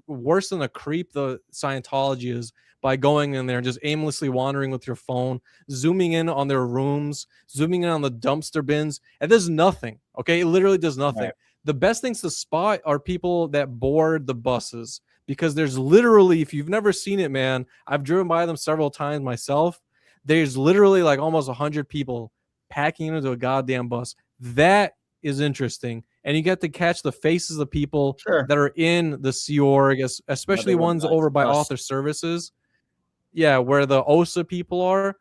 worse than a creep. The Scientology is by going in there and just aimlessly wandering with your phone, zooming in on their rooms, zooming in on the dumpster bins, and there's nothing. Okay, it literally does nothing. Right. The best things to spot are people that board the buses. Because there's literally, if you've never seen it, man, I've driven by them several times myself. There's literally like almost 100 people packing into a goddamn bus. That is interesting. And you get to catch the faces of people that are in the Sea Org, especially ones over by Author Services. Yeah, where the OSA people are.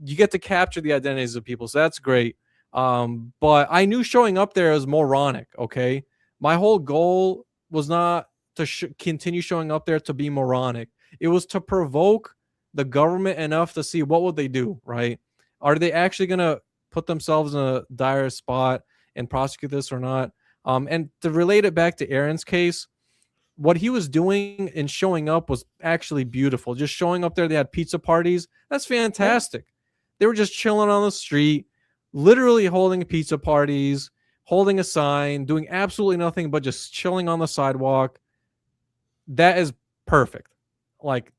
You get to capture the identities of people. So that's great. But I knew showing up there was moronic, okay? My whole goal was not to continue showing up there to be moronic. It was to provoke the government enough to see what would they do, right? Are they actually going to put themselves in a dire spot and prosecute this or not? And to relate it back to Aaron's case, what he was doing and showing up was actually beautiful. Just showing up there, they had pizza parties. That's fantastic. Yeah. They were just chilling on the street, literally holding pizza parties, holding a sign, doing absolutely nothing but just chilling on the sidewalk. That is perfect. Like,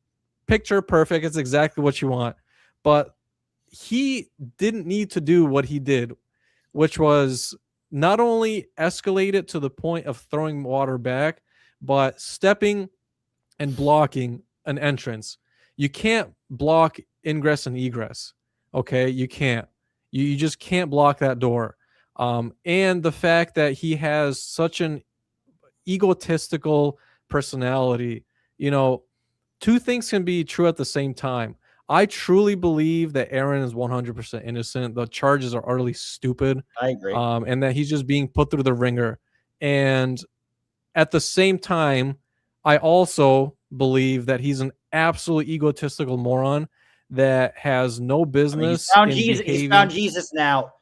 picture perfect. It's exactly what you want. But he didn't need to do what he did. which was not only escalated to the point of throwing water back, but stepping and blocking an entrance. You can't block ingress and egress. Okay, you can't. You just can't block that door. And the fact that he has such an egotistical personality, you know, two things can be true at the same time. I truly believe that Aaron is 100% innocent. The charges are utterly stupid. I agree. And that he's just being put through the ringer. And at the same time, I also believe that he's an absolute egotistical moron that has no business in He's behaving. found Jesus now.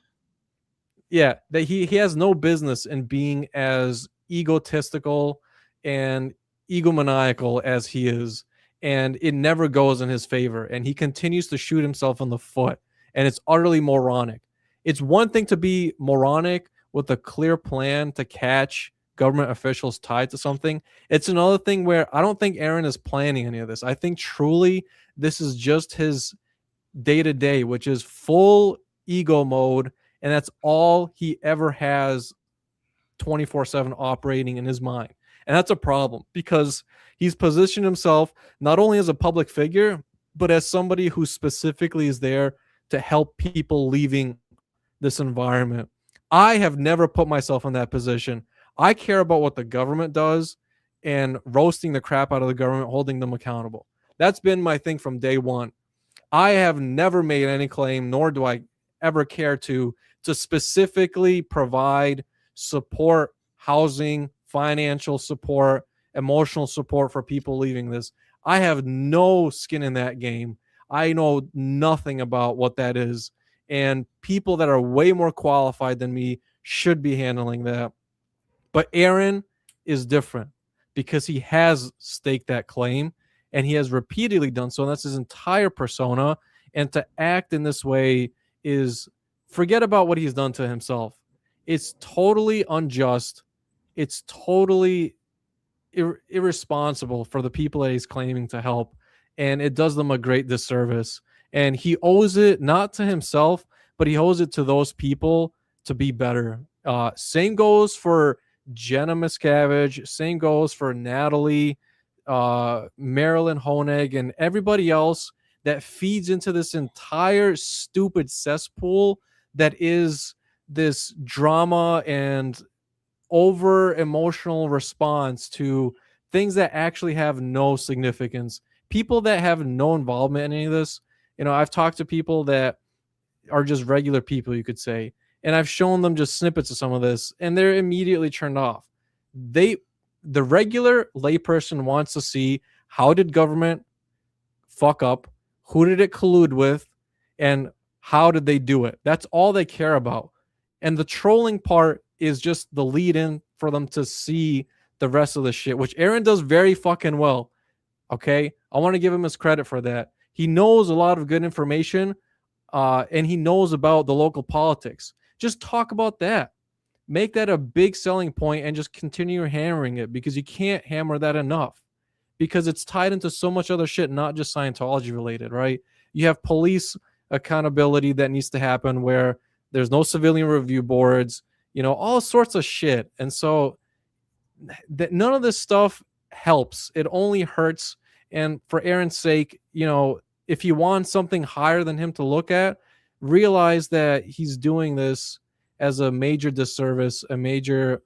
Yeah, that he has no business in being as egotistical and egomaniacal as he is, and it never goes in his favor, and he continues to shoot himself in the foot, and it's utterly moronic. It's one thing to be moronic with a clear plan to catch government officials tied to something. It's another thing where I don't think Aaron is planning any of this. I think truly this is just his day-to-day, which is full ego mode, and that's all he ever has 24/7 operating in his mind. And that's a problem because he's positioned himself not only as a public figure, but as somebody who specifically is there to help people leaving this environment. I have never put myself in that position. I care about what the government does and roasting the crap out of the government, holding them accountable. That's been my thing from day one. I have never made any claim, nor do I ever care to specifically provide support, housing, financial support, emotional support for people leaving this. I have no skin in that game. I know nothing about what that is. And people that are way more qualified than me should be handling that. But Aaron is different because he has staked that claim and he has repeatedly done so. And that's his entire persona. And to act in this way is forget about what he's done to himself. It's totally unjust. It's totally irresponsible for the people that he's claiming to help. And it does them a great disservice. And he owes it not to himself, but he owes it to those people to be better. Same goes for Jenna Miscavige. Same goes for Natalie, Marilyn Honig, and everybody else that feeds into this entire stupid cesspool that is this drama and over emotional response to things that actually have no significance. People that have no involvement in any of this. You know, I've talked to people that are just regular people, you could say, and I've shown them just snippets of some of this, and they're immediately turned off. The regular layperson wants to see, how did government fuck up? Who did it collude with? And how did they do it? That's all they care about. And the trolling part is just the lead in for them to see the rest of the shit, which Aaron does very fucking well. Okay? I want to give him his credit for that. He knows a lot of good information, and he knows about the local politics. Just talk about that. Make that a big selling point and just continue hammering it, because you can't hammer that enough, because it's tied into so much other shit, not just Scientology related, right? You have police accountability that needs to happen where there's no civilian review boards, you know, all sorts of shit. And so none of this stuff helps. It only hurts. And for Aaron's sake, you know, if you want something higher than him to look at, realize that he's doing this as a major disservice, a major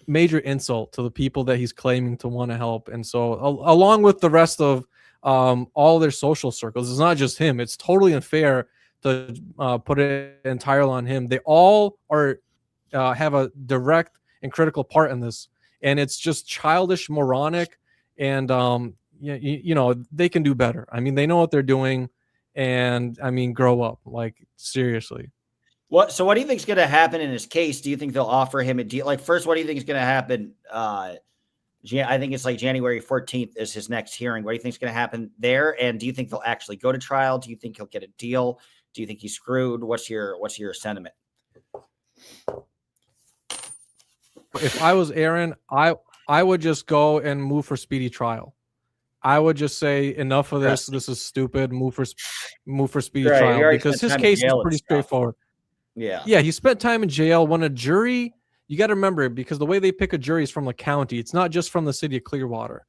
insult to the people that he's claiming to want to help. And so along with the rest of all their social circles, it's not just him. It's totally unfair to put it entirely on him. They all are have a direct and critical part in this, and it's just childish, moronic, and you know, they can do better. I mean, they know what they're doing, and I mean, grow up, like, seriously. So what do you think is going to happen in his case? Do you think they'll offer him a deal? Like, first, what do you think is going to happen? I think it's like January 14th is his next hearing. What do you think is going to happen there? And do you think they'll actually go to trial? Do you think he'll get a deal? Do you think he's screwed? What's your sentiment? If I was Aaron, I would just go and move for speedy trial. I would just say, enough of this. This is stupid. Move for speedy trial, because his case is pretty straightforward. Yeah. Yeah, he spent time in jail. When a jury, you got to remember, because the way they pick a jury is from the county. It's not just from the city of Clearwater.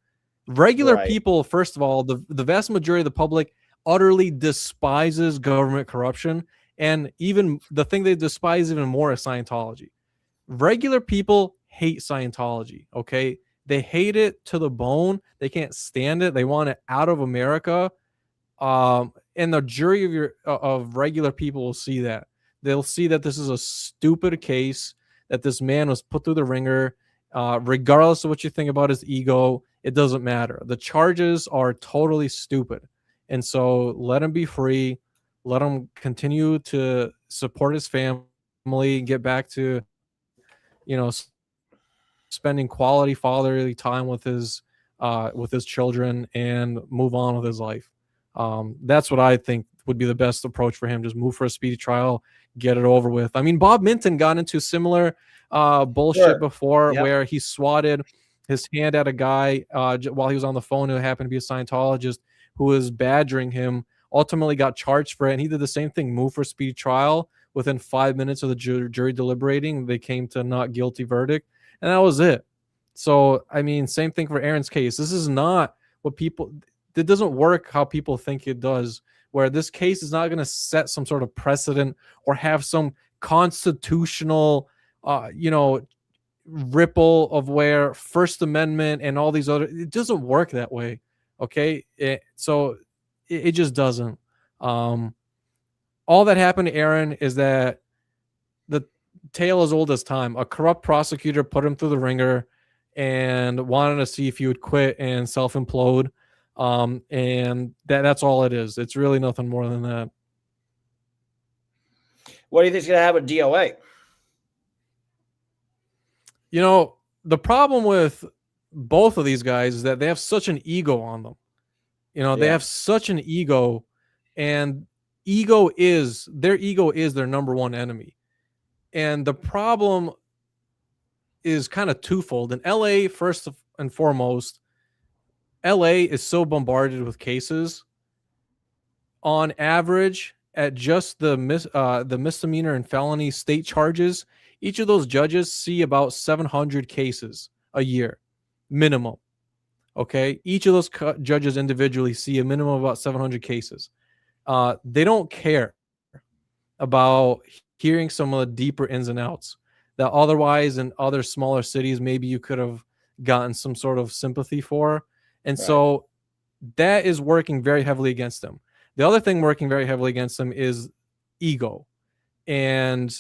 Regular Right. people, first of all, the vast majority of the public utterly despises government corruption. And even the thing they despise even more is Scientology. Regular people hate Scientology, okay? They hate it to the bone. They can't stand it. They want it out of America. And the jury of regular people will see that. They'll see that this is a stupid case, that this man was put through the ringer. Regardless of what you think about his ego, it doesn't matter. The charges are totally stupid. And so let him be free. Let him continue to support his family and get back to, you know, spending quality fatherly time with his children and move on with his life. That's what I think would be the best approach for him. Just move for a speedy trial, get it over with. I mean, Bob Minton got into similar bullshit before, where he swatted his hand at a guy while he was on the phone who happened to be a Scientologist who was badgering him, ultimately got charged for it. And he did the same thing, move for a speedy trial. Within 5 minutes of the jury deliberating, they came to not guilty verdict. And that was it. So, I mean, same thing for Aaron's case. This is not what people, it doesn't work how people think it does, where this case is not going to set some sort of precedent or have some constitutional, ripple of where First Amendment and all these other, it doesn't work that way. Okay. So it just doesn't. All that happened to Aaron is that the tale as old as time. A corrupt prosecutor put him through the ringer and wanted to see if he would quit and self-implode. And that's all it is. It's really nothing more than that. What do you think is going to happen with DOA? You know, the problem with both of these guys is that they have such an ego on them. You know, they have such an ego, and their ego is their number one enemy. And the problem is kind of twofold. In LA, first and foremost, LA is so bombarded with cases. On average, at just the misdemeanor and felony state charges, each of those judges see about 700 cases a year, minimum. Okay, each of those judges individually see a minimum of about 700 cases. They don't care about hearing some of the deeper ins and outs that otherwise in other smaller cities maybe you could have gotten some sort of sympathy for. And so that is working very heavily against them. The other thing working very heavily against them is ego. And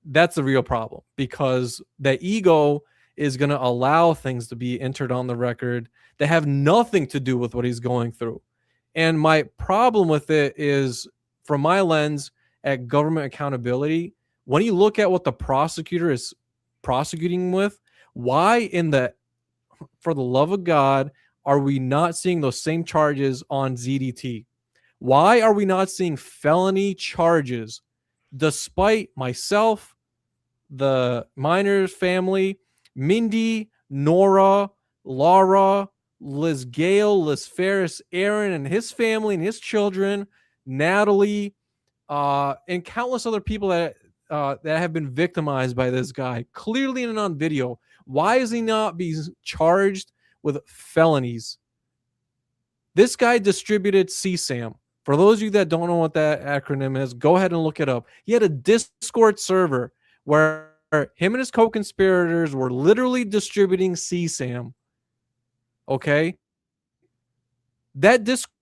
that's the real problem, because that ego is going to allow things to be entered on the record that have nothing to do with what he's going through. And my problem with it is, from my lens at government accountability, when you look at what the prosecutor is prosecuting with, why for the love of God, are we not seeing those same charges on ZDT? Why are we not seeing felony charges, despite myself, the Miners family, Mindy, Nora, Laura, Liz Gale, Liz Ferris, Aaron and his family and his children, Natalie, and countless other people that have been victimized by this guy, clearly and on video? Why is he not being charged with felonies? This guy distributed CSAM. For those of you that don't know what that acronym is, go ahead and look it up. He had a Discord server where him and his co-conspirators were literally distributing CSAM. Okay? That Discord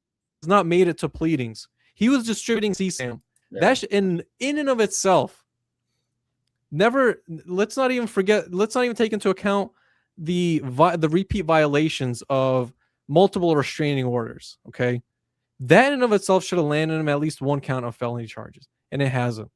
has not made it to pleadings. He was distributing CSAM. Yeah. That's in and of itself. Let's not even take into account the repeat violations of multiple restraining orders. Okay? That in and of itself should have landed him at least one count of felony charges, and it hasn't.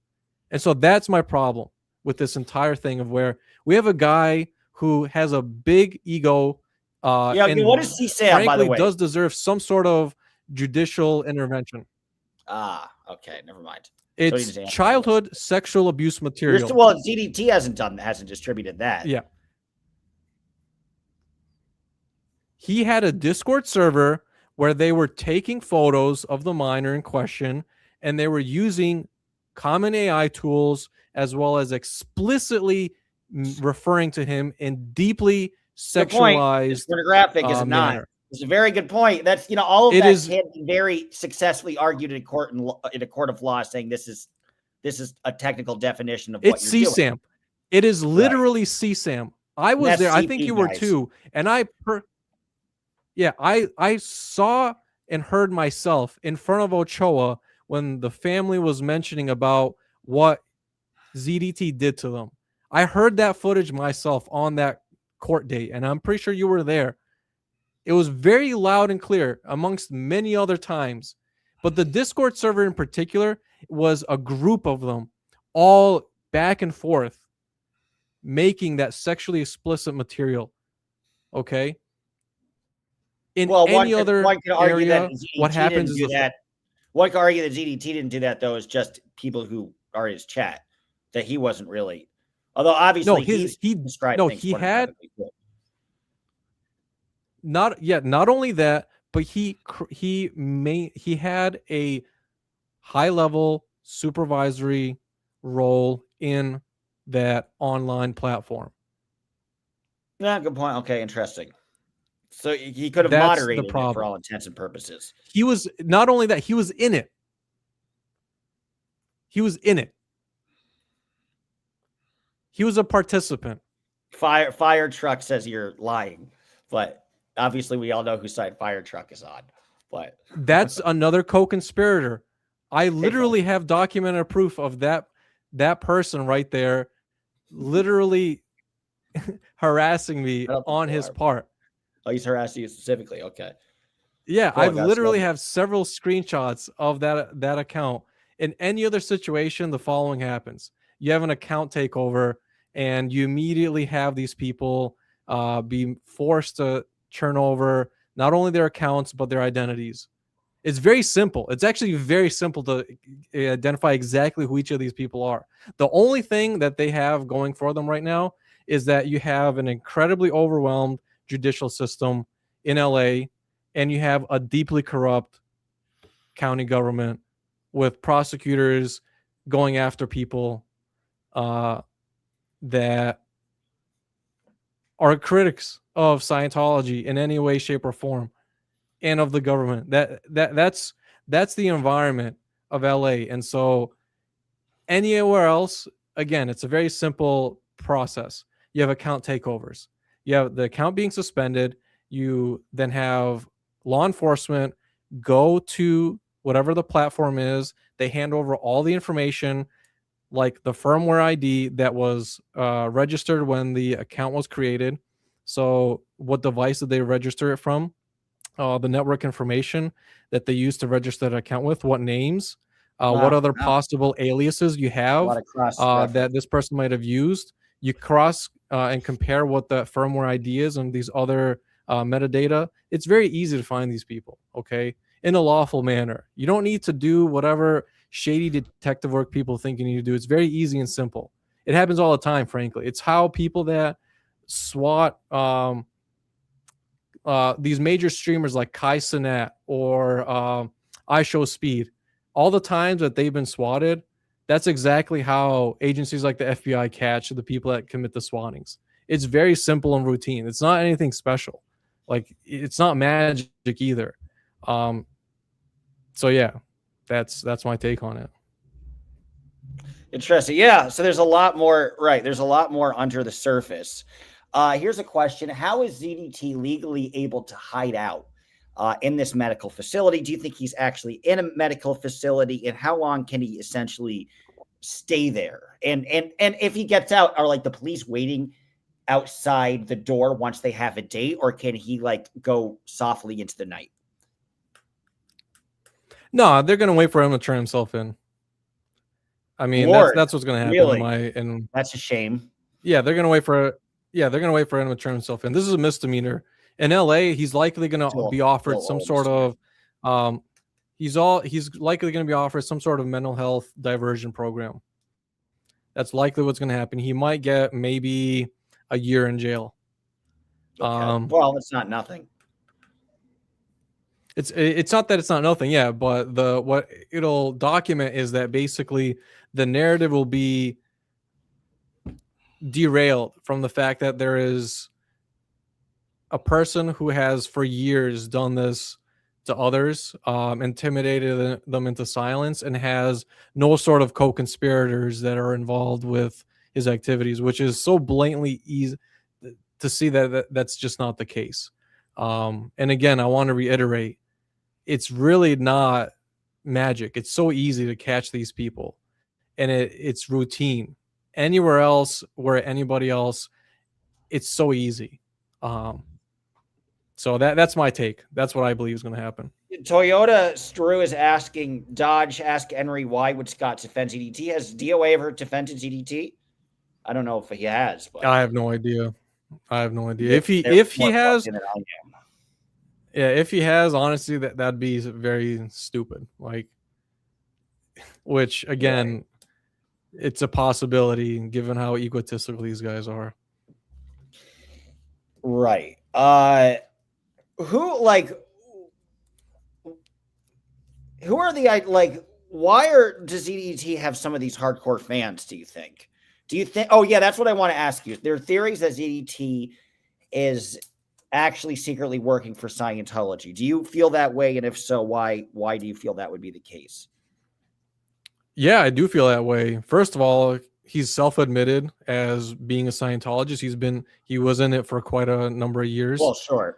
And so that's my problem with this entire thing, of where we have a guy who has a big ego. And what is CSAM, frankly, by the way? Does deserve some sort of judicial intervention. Okay, never mind. It's childhood sexual abuse material. ZDT hasn't distributed that. Yeah. He had a Discord server where they were taking photos of the minor in question, and they were using common AI tools, as well as explicitly referring to him in deeply sexualized It's pornographic, is it not? manner. It's a very good point. That's, all of It that is. can be very successfully argued in court, in a court of law, saying this is a technical definition of what It's you're doing. CSAM. It is Right. literally CSAM. I was there. I think CP, you were guys. too. And I saw and heard myself in front of Ochoa when the family was mentioning about what ZDT did to them. I heard that footage myself on that court date, and I'm pretty sure you were there. It was very loud and clear amongst many other times. But the Discord server in particular was a group of them all back and forth making that sexually explicit material. Okay? In any other area, what happens is one could argue that ZDT didn't do that, though, is just people who are in his chat, that he wasn't really. Although obviously he described things pornographically. Not only that, but he had a high level supervisory role in that online platform. Yeah, good point. Okay, interesting. So he could have moderated it for all intents and purposes. He was not only that, he was in it. He was in it. He was a participant. Fire Truck says you're lying, but obviously we all know whose side Fire Truck is on. But that's another co-conspirator. I literally have documented proof of that person right there, literally harassing me on his part. Oh, he's harassing you specifically. Okay. Yeah, cool, I've literally have several screenshots of that account. In any other situation, the following happens. You have an account takeover, and you immediately have these people be forced to turn over not only their accounts, but their identities. It's very simple. It's actually very simple to identify exactly who each of these people are. The only thing that they have going for them right now is that you have an incredibly overwhelmed judicial system in LA, and you have a deeply corrupt county government with prosecutors going after people that are critics of Scientology in any way, shape, or form, and of the government. That's the environment of LA. And so anywhere else, again, it's a very simple process. You have account takeovers. You have the account being suspended. You then have law enforcement go to whatever the platform is. They hand over all the information, like the firmware ID that was registered when the account was created. So what device did they register it from? The network information that they used to register that account with, what names, what other possible aliases you have that this person might have used. You cross and compare what the firmware ID is and these other metadata. It's very easy to find these people, okay, in a lawful manner. You don't need to do whatever shady detective work people think you need to do. It's very easy and simple. It happens all the time, frankly. It's how people that SWAT these major streamers like Kai Cenat or iShowSpeed, all the times that they've been swatted, that's exactly how agencies like the FBI catch the people that commit the swattings. It's very simple and routine. It's not anything special. Like, it's not magic either. So yeah, that's my take on it. Interesting. Yeah. So there's a lot more, right? There's a lot more under the surface. Here's a question. How is ZDT legally able to hide out in this medical facility? Do you think he's actually in a medical facility? And how long can he essentially stay there? And if he gets out, are like the police waiting outside the door once they have a date, or can he like go softly into the night? No, they're going to wait for him to turn himself in. I mean, that's what's going to happen. Really? That's a shame. Yeah, they're going to wait for him to turn himself in. This is a misdemeanor. In LA, he's likely going to be offered some sort of he's likely going to be offered some sort of mental health diversion program. That's likely what's going to happen. He might get maybe a year in jail. Okay. Well, it's not nothing. It's not that it's not nothing, yeah, but what it'll document is that basically the narrative will be derailed from the fact that there is a person who has for years done this to others, intimidated them into silence, and has no sort of co-conspirators that are involved with his activities, which is so blatantly easy to see that's just not the case. And again, I want to reiterate, it's really not magic. It's so easy to catch these people, and it's routine. Anywhere else, where anybody else, it's so easy. Um, so that's my take. That's what I believe is going to happen. Toyota Stru is asking Dodge, ask Enri why would Scott defend ZDT? Has DOA ever defended ZDT? I don't know if he has, but I have no idea. If he has, yeah, if he has, honestly, that'd be very stupid. Like, which again, it's a possibility given how egotistical these guys are. Right. Who are the like? Why does ZDT have some of these hardcore fans? Do you think? Oh yeah, that's what I want to ask you. There are theories that ZDT is actually secretly working for Scientology. Do you feel that way? And if so, why? Why do you feel that would be the case? Yeah, I do feel that way. First of all, he's self-admitted as being a Scientologist. He was in it for quite a number of years. Well, sure.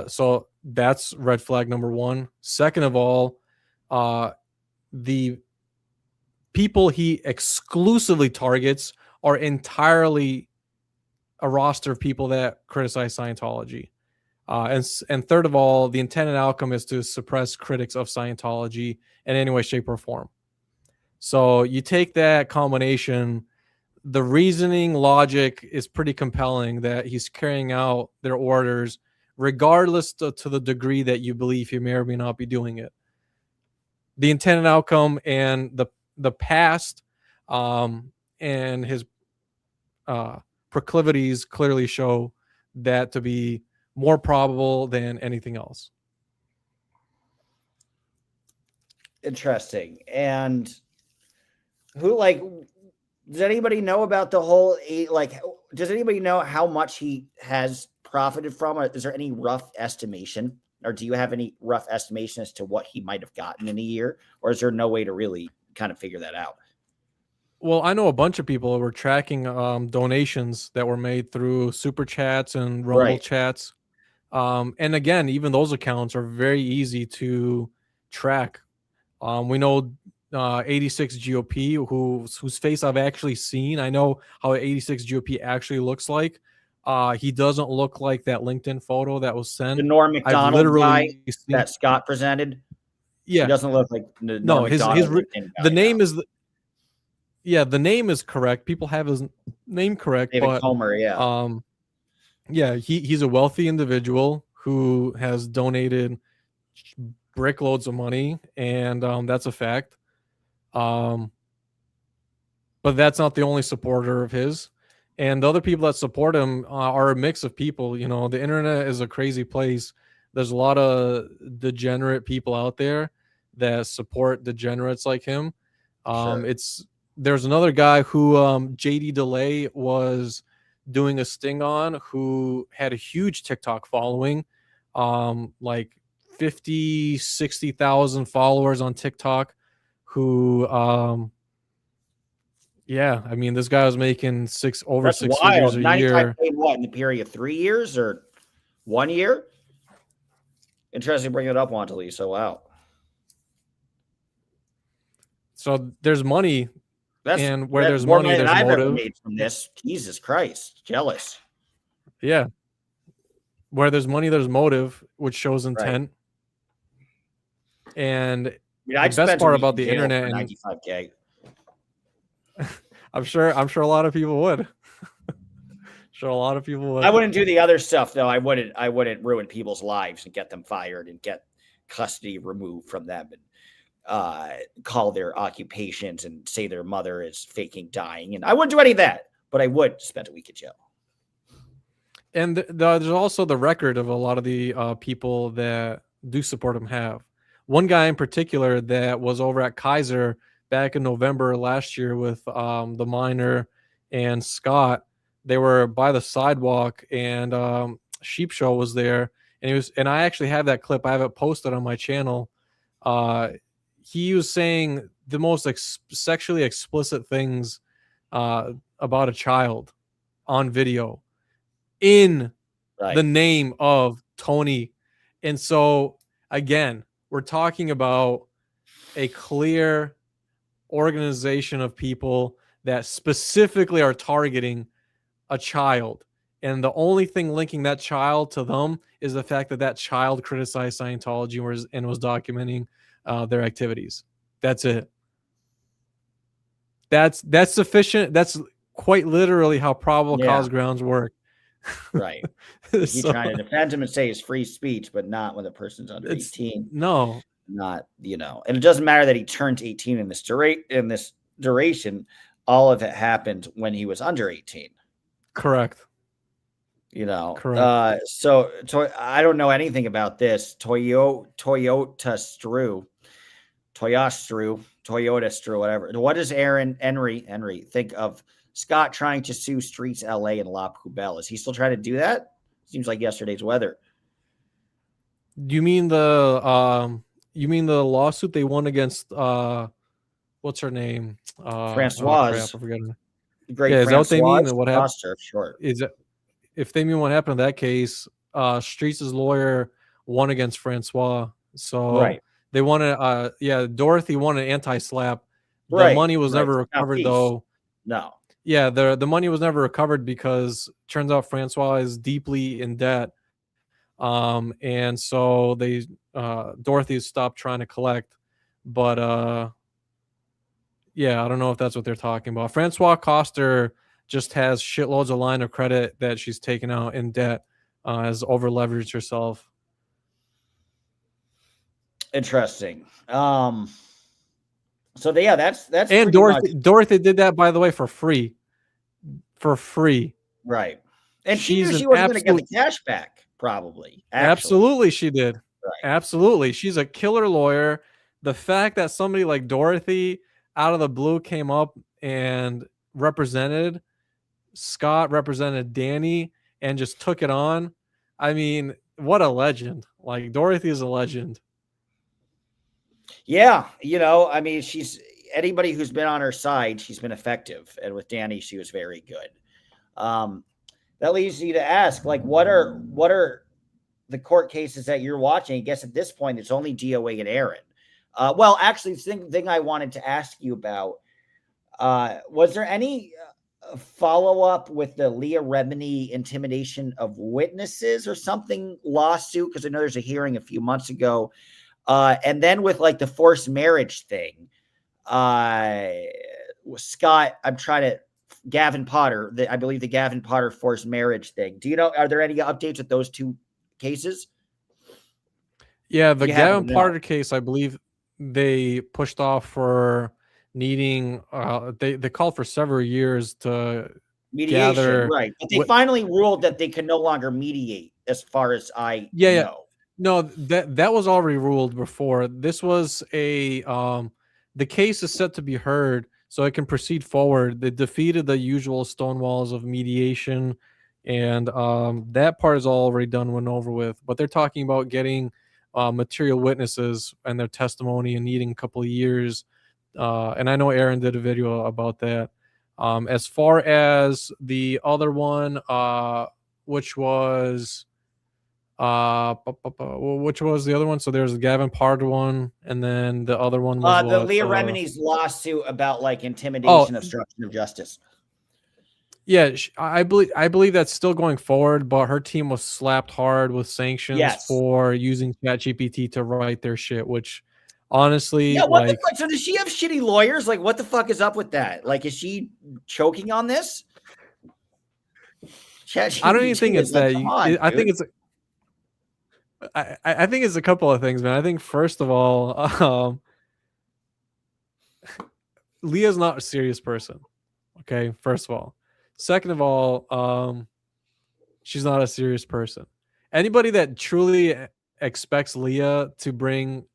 So that's red flag number one. Second of all, the people he exclusively targets are entirely a roster of people that criticize Scientology. And third of all, the intended outcome is to suppress critics of Scientology in any way, shape, or form. So you take that combination, the reasoning logic is pretty compelling that he's carrying out their orders, regardless to the degree that you believe he may or may not be doing it. The intended outcome and the past and his proclivities clearly show that to be more probable than anything else. Interesting. And does anybody know about the whole does anybody know how much he has profited from? Or is there any rough estimation, or do you have any rough estimation as to what he might have gotten in a year, or is there no way to really kind of figure that out? Well, I know a bunch of people were tracking donations that were made through super chats and Rumble chats. And again, even those accounts are very easy to track. We know 86 GOP, whose face I've actually seen. I know how 86 GOP actually looks like. He doesn't look like that LinkedIn photo that was sent. The Norm Macdonald guy that Scott presented. Yeah, he doesn't look like no. The name is the name is correct. People have his name correct. David Comer, yeah. Yeah, he's a wealthy individual who has donated brickloads of money, and that's a fact. But that's not the only supporter of his. And the other people that support him are a mix of people. You know, the internet is a crazy place. There's a lot of degenerate people out there that support degenerates like him. Sure. There's another guy who JD Delay was doing a sting on, who had a huge TikTok following, like 50,000-60,000 followers on TikTok, who yeah, I mean, this guy was making over six figures a year. What, in the period of 3 years or 1 year? Interesting to bring it up, Wantley. So wow. So there's money. And where there's money, there's motive. Made from this. Jesus Christ, jealous. Yeah. Where there's money, there's motive, which shows intent. Right. And the best part about the internet, and 95K. I'm sure a lot of people would. I wouldn't do the other stuff though. I wouldn't ruin people's lives and get them fired and get custody removed from them and call their occupations and say their mother is faking dying. And I wouldn't do any of that, but I would spend a week in jail. And there's also the record of a lot of the people that do support him have. One guy in particular that was over at Kaiser back in November last year with the miner and Scott. They were by the sidewalk, and Sheep Show was there, and he was. And I actually have that clip. I have it posted on my channel. Uh, he was saying the most sexually explicit things about a child on video in the Right. name of Tony. And so, again, we're talking about a clear organization of people that specifically are targeting a child. And the only thing linking that child to them is the fact that that child criticized Scientology and was documenting their activities. That's it. That's sufficient. That's quite literally how probable Yeah. cause grounds work. Right. He's So, trying to defend him and say it's free speech, but not when the person's under 18. No. Not, and it doesn't matter that he turned 18 in this duration. All of it happened when he was under 18. Correct. Correct. So I don't know anything about this. Toyota Stru, whatever. What does Enri think of Scott trying to sue Streets LA and La Poubelle? Is he still trying to do that? Seems like yesterday's weather. You mean the lawsuit they won against what's her name? Francoise. Crap, I forget her. Great. Yeah, is that what they mean? What happened? Sure. Is it if they mean what happened in that case? Streets' lawyer won against Francois, so Right. they wanted. Dorothy won an anti-slap. The Right. money was never recovered though. No. Yeah, the money was never recovered because turns out Francois is deeply in debt. And so they Dorothy stopped trying to collect, but yeah, I don't know if that's what they're talking about. Francois Coster just has shitloads of line of credit that she's taken out in debt, has over leveraged herself. Interesting. So that's and Dorothy did that, by the way, for free. Right. And she She's knew she wasn't going to get the cash back, probably. Actually. Absolutely, she did. Right. Absolutely. She's a killer lawyer. The fact that somebody like Dorothy out of the blue came up and represented Scott, represented Danny, and just took it on. I mean, what a legend. Like, Dorothy is a legend. Yeah. I mean, she's anybody who's been on her side, she's been effective. And with Danny, she was very good. That leads you to ask, like, what are the court cases that you're watching? I guess at this point, it's only DOA and Aaron. Well, actually, the thing I wanted to ask you about, was there any follow-up with the Leah Remini intimidation of witnesses or something lawsuit? Because I know there's a hearing a few months ago. And then with like the forced marriage thing, Scott, Gavin Potter, I believe the Gavin Potter forced marriage thing. Do you know, are there any updates with those two cases? Yeah, the Gavin Potter case, I believe they pushed off for needing, they called for several years to mediation, gather. Right. But they finally ruled that they can no longer mediate, as far as I know. Yeah. No, that was already ruled before. This was the case is set to be heard so it can proceed forward. They defeated the usual stonewalls of mediation, and that part is already done and over with. But they're talking about getting material witnesses and their testimony and needing a couple of years. And I know Aaron did a video about that. As far as the other one, which was the other one? So there's the Gavin Potter one, and then the other one was the Leah Remini's lawsuit about like intimidation, obstruction of justice. Yeah, I believe that's still going forward, but her team was slapped hard with sanctions for using ChatGPT to write their shit, which honestly, yeah, what the fuck? So does she have shitty lawyers? Like, what the fuck is up with that? Like, is she choking on this? ChatGPT I don't even think it's that. I think it's. I think it's a couple of things, man. I think first of all, Leah's not a serious person. Okay, first of all. Second of all, She's not a serious person. Anybody that truly expects Leah to bring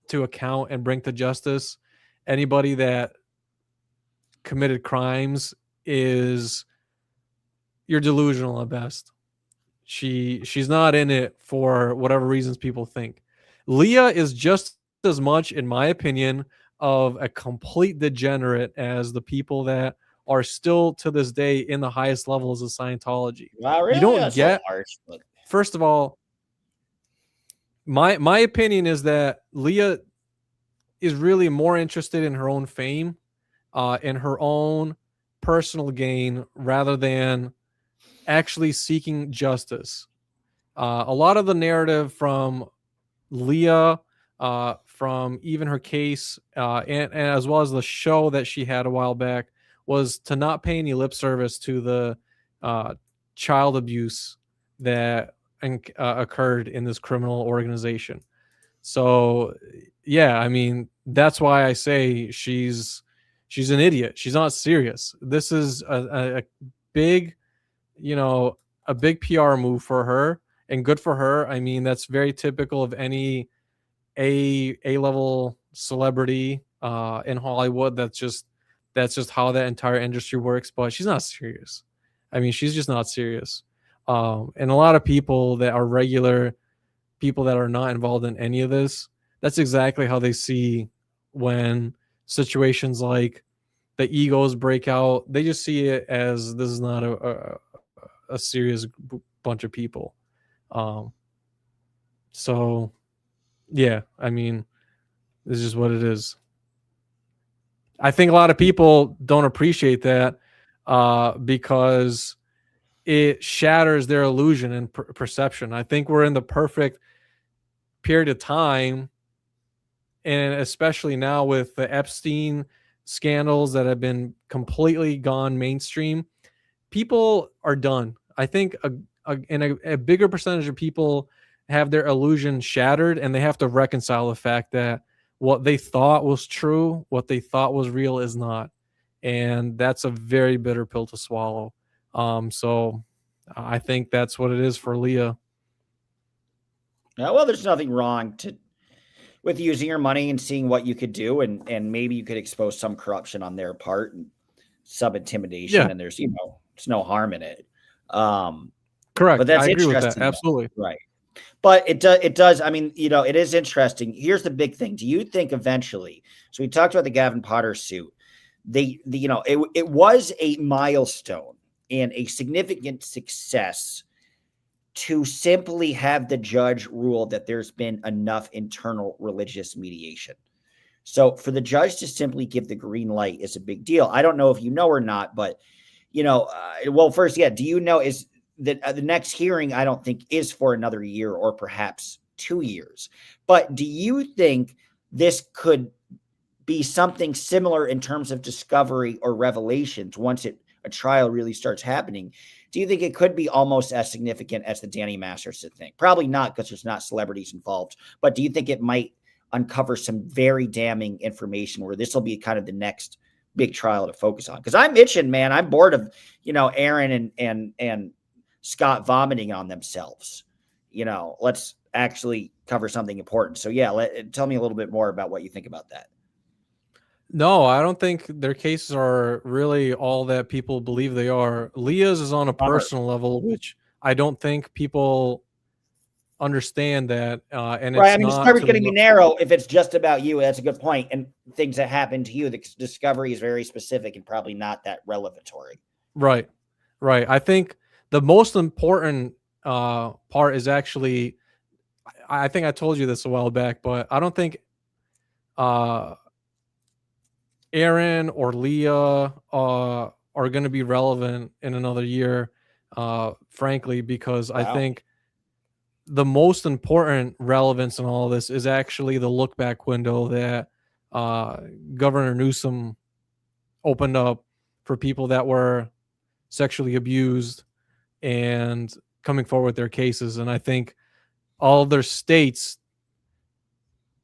to account and bring to justice anybody that committed crimes is you're delusional at best. She's not in it for whatever reasons people think. Leah is just as much, in my opinion, of a complete degenerate as the people that are still to this day in the highest levels of Scientology. Wow, You really? don't That's a little get, harsh, but first of all, my opinion is that Leah is really more interested in her own fame, in her own personal gain, rather than actually seeking justice. A lot of the narrative from Leah, from even her case, and as well as the show that she had a while back, was to not pay any lip service to the uh, child abuse that occurred in this criminal organization. So, yeah, I mean, that's why I say she's an idiot. She's not serious. This is a big, you know, a big PR move for her, and good for her. I mean, that's very typical of any A level celebrity in Hollywood. That's just how that entire industry works. But she's not serious. I mean, she's just not serious. And a lot of people that are regular people that are not involved in any of this, that's exactly how they see when situations like the egos break out. They just see it as this is not a serious bunch of people. Um, so yeah, I mean, this is what it is. I think a lot of people don't appreciate that because it shatters their illusion and perception. I think we're in the perfect period of time, and especially now with the Epstein scandals that have been completely gone mainstream, people are done. I think a bigger percentage of people have their illusion shattered, and they have to reconcile the fact that what they thought was true, what they thought was real, is not, and that's a very bitter pill to swallow. So I think that's what it is for Leah. yeah, well, there's nothing wrong with using your money and seeing what you could do, and maybe you could expose some corruption on their part and some intimidation, Yeah, and there's no harm in it. Um, but correct. that's I agree with that. interesting, though. Absolutely. Right? But it does. I mean, it is interesting. Here's the big thing. Do you think eventually? So we talked about the Gavin Potter suit. It was a milestone and a significant success to simply have the judge rule that there's been enough internal religious mediation. So for the judge to simply give the green light is a big deal. I don't know if you know or not, but well, first, yeah, do you know is that the next hearing? I don't think is for another year or perhaps 2 years. But do you think this could be something similar in terms of discovery or revelations once a trial really starts happening? Do you think it could be almost as significant as the Danny Masterson thing? Probably not, because there's not celebrities involved. But do you think it might uncover some very damning information where this will be kind of the next big trial to focus on? Because I'm itching, man. I'm bored of Aaron and Scott vomiting on themselves. Let's actually cover something important. So yeah, tell me a little bit more about what you think about that. No, I don't think their cases are really all that people believe they are. Leah's is on a Bummer. personal level, which I don't think people understand that. And Right. it's I mean, the not story's to going to be the narrow if it's just about you. That's a good point. And things that happen to you, the discovery is very specific and probably not that revelatory. right, right. I think the most important part is actually, I think I told you this a while back, but I don't think uh, Aaron or Leah are going to be relevant in another year, frankly, because I Wow. think the most important relevance in all of this is actually the look back window that Governor Newsom opened up for people that were sexually abused and coming forward with their cases. And I think all of their states,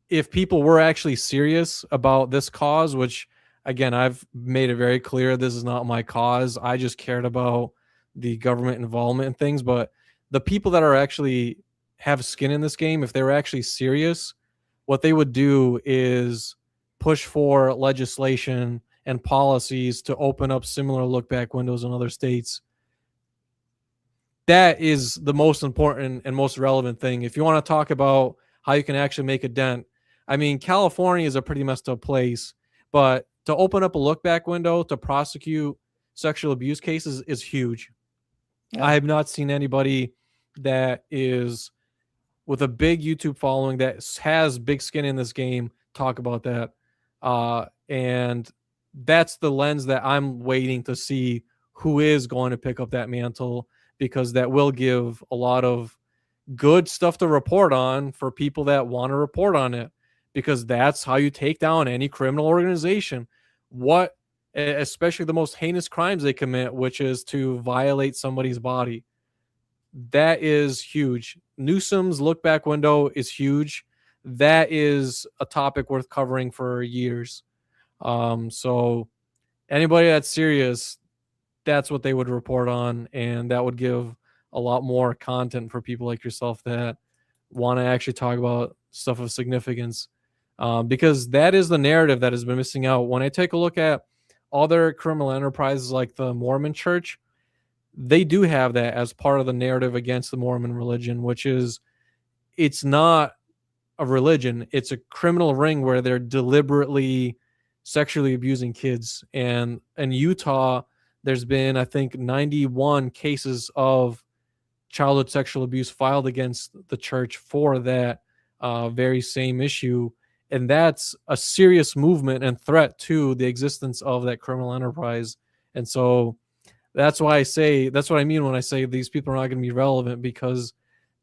if people were actually serious about this cause, which again, I've made it very clear this is not my cause. I just cared about the government involvement in things, but the people that are actually have skin in this game, if they were actually serious, what they would do is push for legislation and policies to open up similar look back windows in other states. That is the most important and most relevant thing. If you want to talk about how you can actually make a dent, I mean, California is a pretty messed up place, but to open up a look back window to prosecute sexual abuse cases is huge. Yeah. I have not seen anybody that is with a big YouTube following that has big skin in this game talk about that. And that's the lens that I'm waiting to see who is going to pick up that mantle, because that will give a lot of good stuff to report on for people that want to report on it, because that's how you take down any criminal organization. What, especially the most heinous crimes they commit, which is to violate somebody's body. That is huge. Newsom's look back window is huge. That is a topic worth covering for years. So anybody that's serious, that's what they would report on, and that would give a lot more content for people like yourself that want to actually talk about stuff of significance, because that is the narrative that has been missing out. When I take a look at other criminal enterprises like the Mormon Church, they do have that as part of the narrative against the Mormon religion, which is it's not a religion, it's a criminal ring where they're deliberately sexually abusing kids. And in Utah, there's been, I think, 91 cases of childhood sexual abuse filed against the church for that very same issue. And that's a serious movement and threat to the existence of that criminal enterprise. And so that's why I say, that's what I mean when I say these people are not going to be relevant, because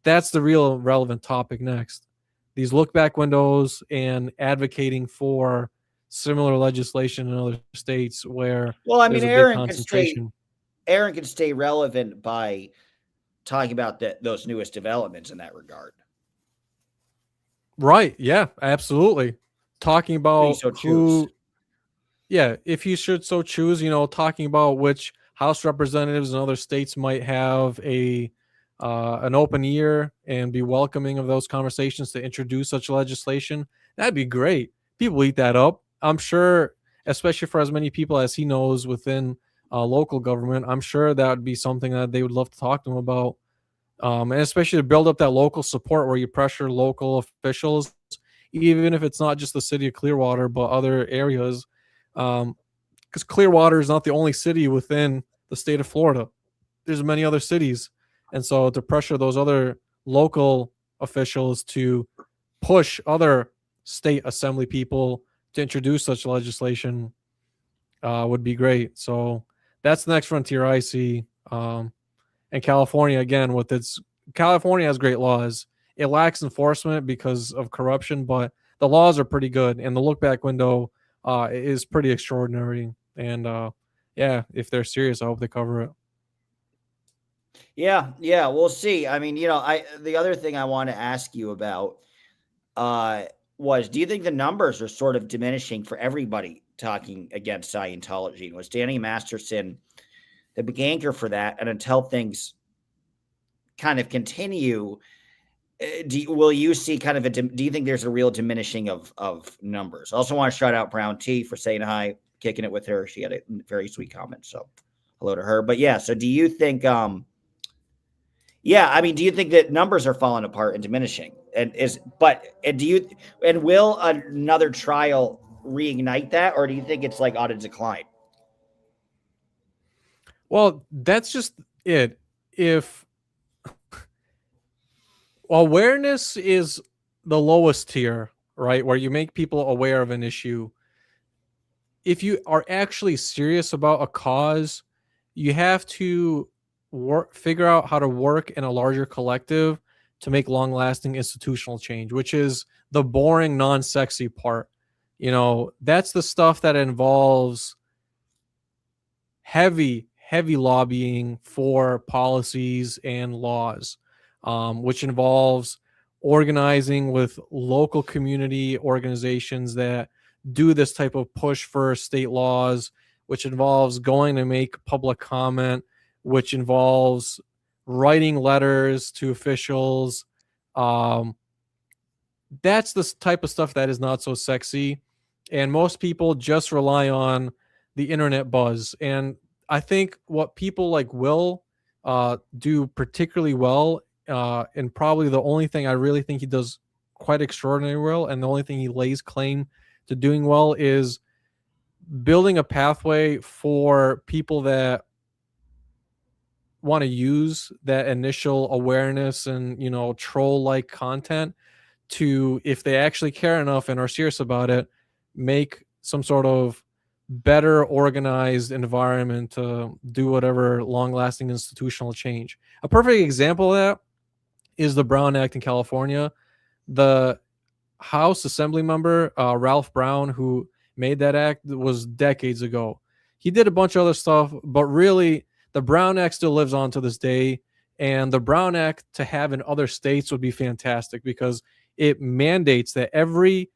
that's the real relevant topic next. These look back windows and advocating for similar legislation in other states where there's a big concentration. Aaron can stay relevant by talking about those newest developments in that regard. Right. Yeah, absolutely. Talking about so who, yeah, if you should so choose, talking about which House representatives in other states might have an open ear and be welcoming of those conversations to introduce such legislation. That'd be great. People eat that up. I'm sure, especially for as many people as he knows within local government, I'm sure that would be something that they would love to talk to him about. And especially to build up that local support where you pressure local officials, even if it's not just the city of Clearwater, but other areas. Because Clearwater is not the only city within the state of Florida. There's many other cities. And so to pressure those other local officials to push other state assembly people to introduce such legislation would be great. So that's the next frontier I see. And California, again, California has great laws. It lacks enforcement because of corruption, but the laws are pretty good. And the look back window is pretty extraordinary. And yeah, if they're serious, I hope they cover it. Yeah, we'll see. I mean, the other thing I want to ask you about was, do you think the numbers are sort of diminishing for everybody talking against Scientology? And was Danny Masterson the big anchor for that? And until things kind of continue, will you see kind of do you think there's a real diminishing of numbers? I also want to shout out Brown T for saying hi, kicking it with her. She had a very sweet comment, so hello to her. But yeah, so do you think do you think that numbers are falling apart and diminishing? And will another trial reignite that, or do you think it's like on a decline? Well, that's just it. If awareness is the lowest tier, right, where you make people aware of an issue, if you are actually serious about a cause, you have to figure out how to work in a larger collective to make long-lasting institutional change, which is the boring, non-sexy part. That's the stuff that involves heavy lobbying for policies and laws, which involves organizing with local community organizations that do this type of push for state laws, which involves going to make public comment, which involves writing letters to officials. That's the type of stuff that is not so sexy. And most people just rely on the internet buzz. And I think what people like Will do particularly well, and probably the only thing I really think he does quite extraordinarily well, and the only thing he lays claim to doing well, is building a pathway for people that want to use that initial awareness and, you know, troll like content to, if they actually care enough and are serious about it, make some sort of better organized environment to do whatever long lasting institutional change. A perfect example of that is the Brown Act in California. The House Assembly member, Ralph Brown, who made that act, was decades ago. He did a bunch of other stuff, but really, the Brown Act still lives on to this day. And the Brown Act to have in other states would be fantastic, because it mandates that every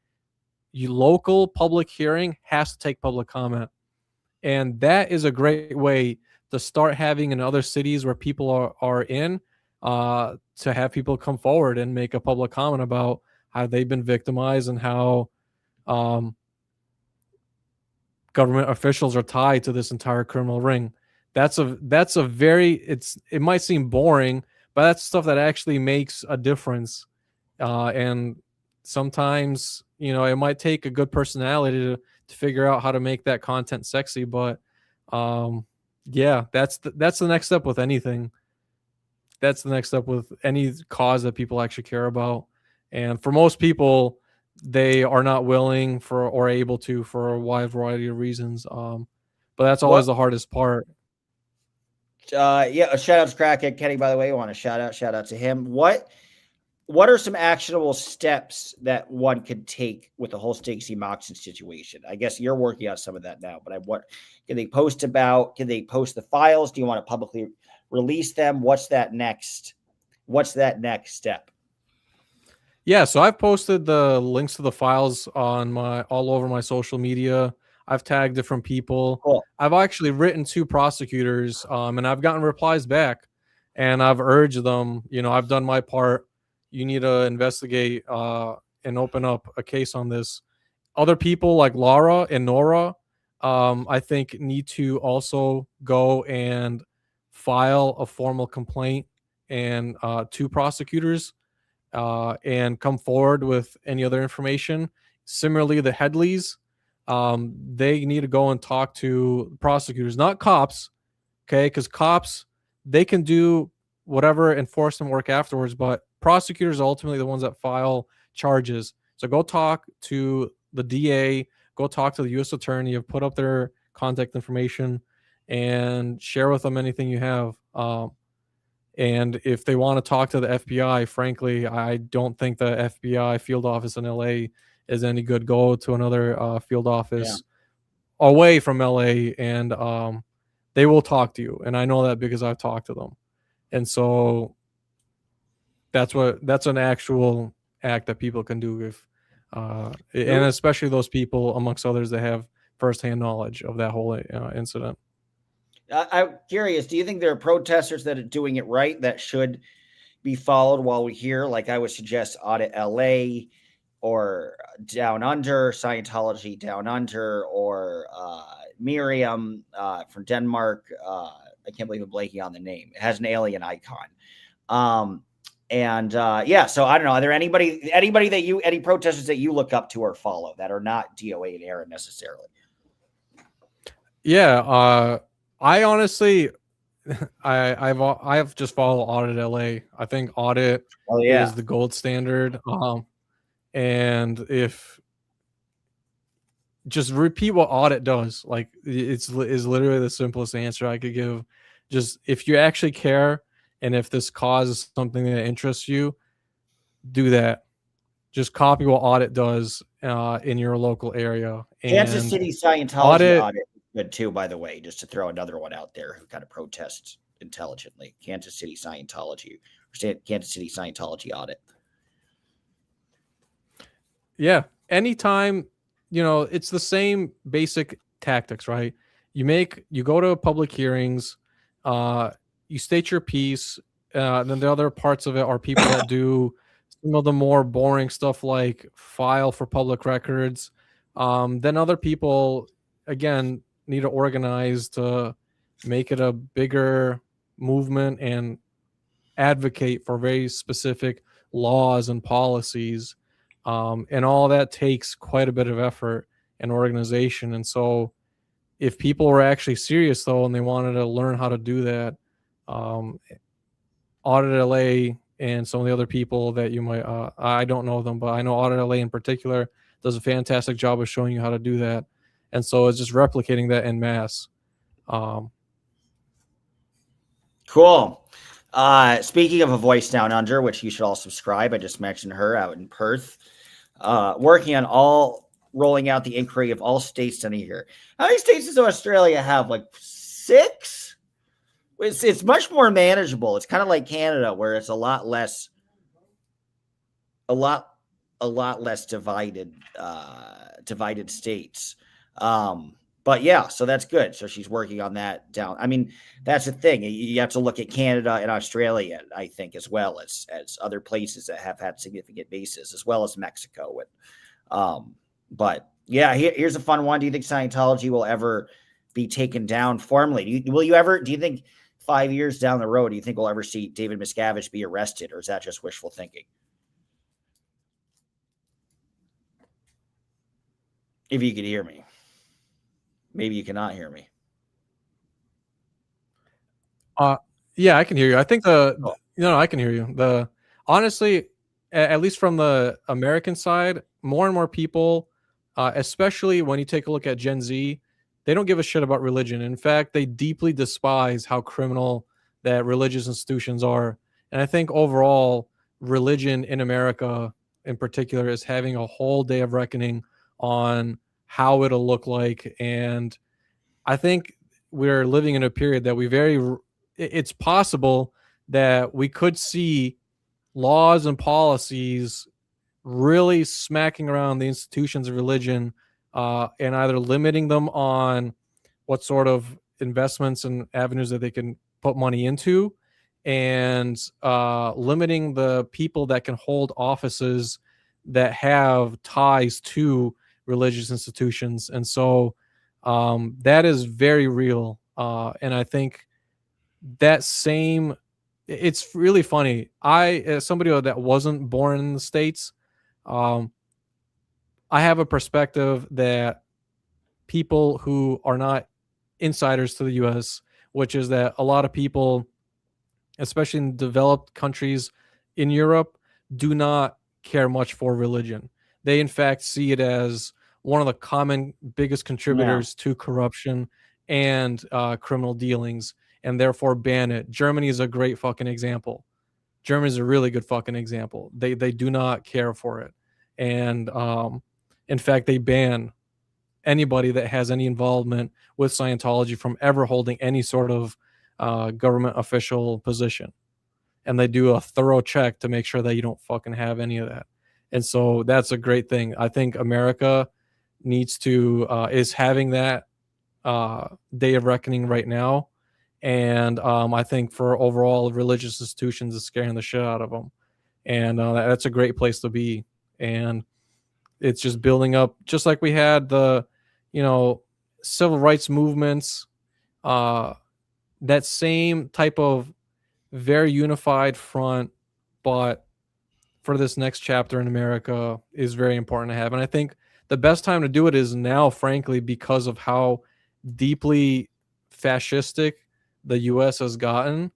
local public hearing has to take public comment. And that is a great way to start having in other cities where people are in, to have people come forward and make a public comment about how they've been victimized and how government officials are tied to this entire criminal ring. That's a very, it might seem boring, but that's stuff that actually makes a difference. And sometimes, you know, it might take a good personality to figure out how to make that content sexy. But yeah, that's the next step with anything. That's the next step with any cause that people actually care about. And for most people, they are not willing for or able to, for a wide variety of reasons. But that's always the hardest part. Yeah, a shout out to Crackhead Kenny, by the way. I want to shout out to him. What are some actionable steps that one could take with the whole Stacy Moxon situation? I guess you're working on some of that now, but what can they post about? Can they post the files? Do you want to publicly release them? What's that next step? Yeah, so I've posted the links to the files on all over my social media. I've tagged different people. Cool. I've actually written to prosecutors, and I've gotten replies back, and I've urged them, you know, I've done my part. You need to investigate and open up a case on this. Other people like Laura and Nora, I think, need to also go and file a formal complaint and to prosecutors and come forward with any other information. Similarly, the Headleys, they need to go and talk to prosecutors, not cops, okay? Because cops, they can do whatever enforcement work afterwards, but prosecutors are ultimately the ones that file charges. So go talk to the DA, go talk to the U.S. attorney, have put up their contact information, and share with them anything you have. And if they want to talk to the FBI, frankly, I don't think the FBI field office in LA is any good. Go to another field office away from LA, and they will talk to you. And I know that because I've talked to them. And so that's an actual act that people can do if, and especially those people amongst others that have firsthand knowledge of that whole incident. I'm curious, do you think there are protesters that are doing it right that should be followed while we're here? Like I would suggest Audit LA or Down Under, Scientology Down Under, or Miriam from Denmark. I can't believe I'm blanking on the name. It has an alien icon. So I don't know. Are there any protesters that you look up to or follow that are not DOA and Aaron necessarily? Yeah, I honestly, I've just followed Audit LA. I think Audit is the gold standard. And if just repeat what Audit does, like is literally the simplest answer I could give. Just if you actually care and if this cause is something that interests you, do that. Just copy what Audit does in your local area. Kansas City Scientology Audit is good too, by the way, just to throw another one out there who kind of protests intelligently. Kansas City Scientology Audit. Yeah. Anytime, you know, it's the same basic tactics, right? You go to public hearings, You state your piece. Then the other parts of it are people that do some of the more boring stuff like file for public records. Then other people, again, need to organize to make it a bigger movement and advocate for very specific laws and policies. And all that takes quite a bit of effort and organization. And so, if people were actually serious though and they wanted to learn how to do that, um, Audit LA and some of the other people that you might, I don't know them, but I know Audit LA in particular does a fantastic job of showing you how to do that. And so it's just replicating that en masse. Cool. Speaking of A Voice Down Under, which you should all subscribe, I just mentioned her out in Perth, working on rolling out the inquiry of all states under here. How many states does Australia have? Like 6? It's much more manageable. It's kind of like Canada, where it's a lot less divided states. But yeah, so that's good. So she's working on that down. I mean, that's the thing. You have to look at Canada and Australia, I think, as well as other places that have had significant bases, as well as Mexico. But yeah, here's a fun one. Do you think Scientology will ever be taken down formally? Do you think 5 years down the road, do you think we'll ever see David Miscavige be arrested, or is that just wishful thinking? If you could hear me. Maybe you cannot hear me. Yeah, I can hear you. I think I can hear you. Honestly, at least from the American side, more and more people, especially when you take a look at Gen Z, they don't give a shit about religion. In fact, they deeply despise how criminal that religious institutions are. And I think overall, religion in America in particular is having a whole day of reckoning on how it'll look like. And I think we're living in a period that it's possible that we could see laws and policies really smacking around the institutions of religion, and either limiting them on what sort of investments and avenues that they can put money into, and limiting the people that can hold offices that have ties to religious institutions. And so that is very real. And I think it's really funny. As somebody that wasn't born in the States, I have a perspective that people who are not insiders to the US, which is that a lot of people, especially in developed countries in Europe, do not care much for religion. They, in fact, see it as one of the common biggest contributors to corruption and criminal dealings, and therefore ban it. Germany is a great fucking example. Germany is a really good fucking example. They do not care for it. And in fact, they ban anybody that has any involvement with Scientology from ever holding any sort of government official position. And they do a thorough check to make sure that you don't fucking have any of that. And so that's a great thing. I think America is having that day of reckoning right now. And I think for overall religious institutions, it's scaring the shit out of them. And that's a great place to be. And it's just building up, just like we had the, civil rights movements, that same type of very unified front, but for this next chapter in America is very important to have. And I think the best time to do it is now, frankly, because of how deeply fascistic the U.S. has gotten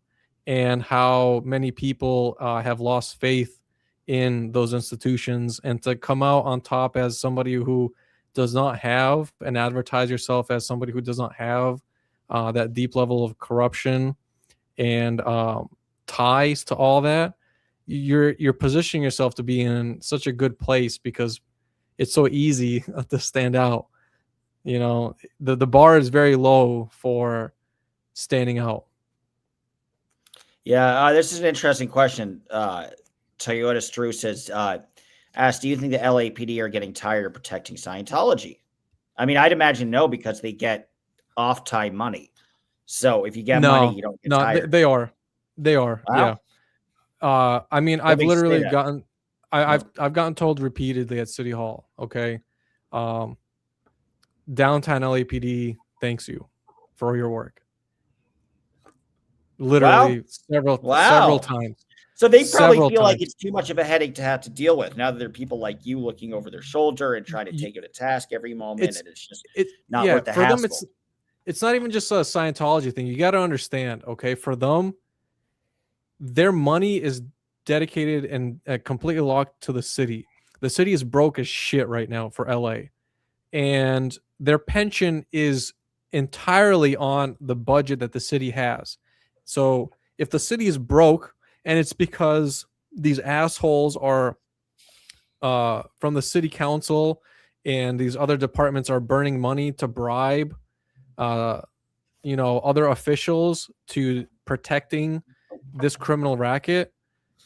and how many people have lost faith in those institutions. And to come out on top as somebody who does not have and advertise yourself as somebody who does not have that deep level of corruption and ties to all that, you're positioning yourself to be in such a good place because it's so easy to stand out. The bar is very low for standing out. Yeah, this is an interesting question. Toyota Strew says, asked, do you think the LAPD are getting tired of protecting Scientology? I mean, I'd imagine no, because they get off-time money. So if you get money, No, you don't get no, tired. they are. They are. Wow. Yeah. I mean, What I've makes you say literally that? gotten, I've gotten told repeatedly at City Hall, okay, um, downtown LAPD thanks you for your work. Wow. Literally several Wow. times, So they probably several feel like times. it's too much of a headache to have to deal with. Now that there are people like you looking over their shoulder and trying to Y- take it to task every moment, It's and it's just it not yeah, worth the for them hassle. it's not even just a Scientology thing. You got to understand, okay, for them, their money is dedicated and completely locked to the city. The city is broke as shit right now for LA, and their pension is entirely on the budget that the city has. So if the city is broke, and it's because these assholes are from the city council and these other departments are burning money to bribe uh, other officials to protecting this criminal racket,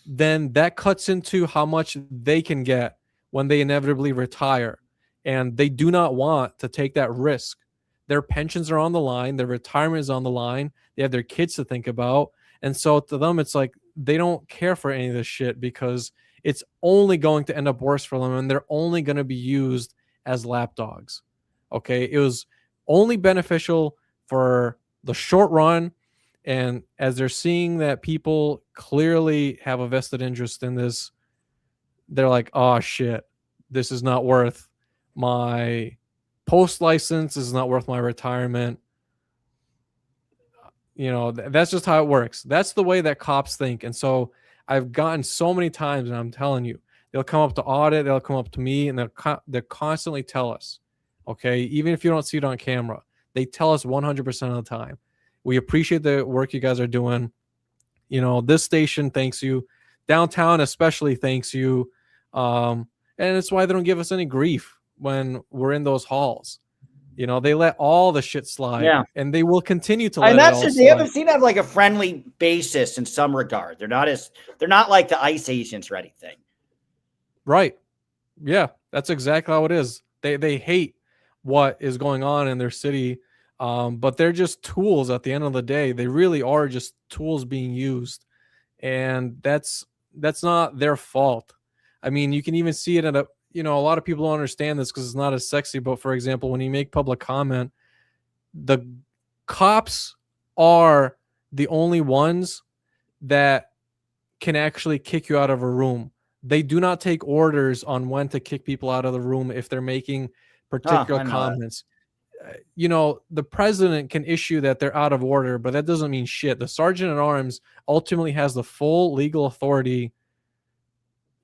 then that cuts into how much they can get when they inevitably retire. And they do not want to take that risk. Their pensions are on the line, their retirement is on the line, they have their kids to think about. And so to them, it's like they don't care for any of this shit because it's only going to end up worse for them and they're only going to be used as lapdogs. Okay. It was only beneficial for the short run. And as they're seeing that people clearly have a vested interest in this, they're like, oh shit, this is not worth my post license. This is not worth my retirement. That's just how it works. That's the way that cops think. And so I've gotten so many times, and I'm telling you, they'll come up to audit, they'll come up to me, and they'll constantly tell us, okay, even if you don't see it on camera, they tell us 100% of the time, we appreciate the work you guys are doing. This station thanks you, downtown especially thanks you, and it's why they don't give us any grief when we're in those halls. They let all the shit slide, Yeah. and they will continue to And let it that's all just, they slide. haven't seem to have like a friendly basis in some regard. They're not like the ICE agents or anything. Right. Yeah, that's exactly how it is. They hate what is going on in their city, but they're just tools at the end of the day. They really are just tools being used, and that's not their fault. I mean, you can even see it a lot of people don't understand this because it's not as sexy. But for example, when you make public comment, the cops are the only ones that can actually kick you out of a room. They do not take orders on when to kick people out of the room if they're making particular I know that. comments. The president can issue that they're out of order, but that doesn't mean shit. The sergeant at arms ultimately has the full legal authority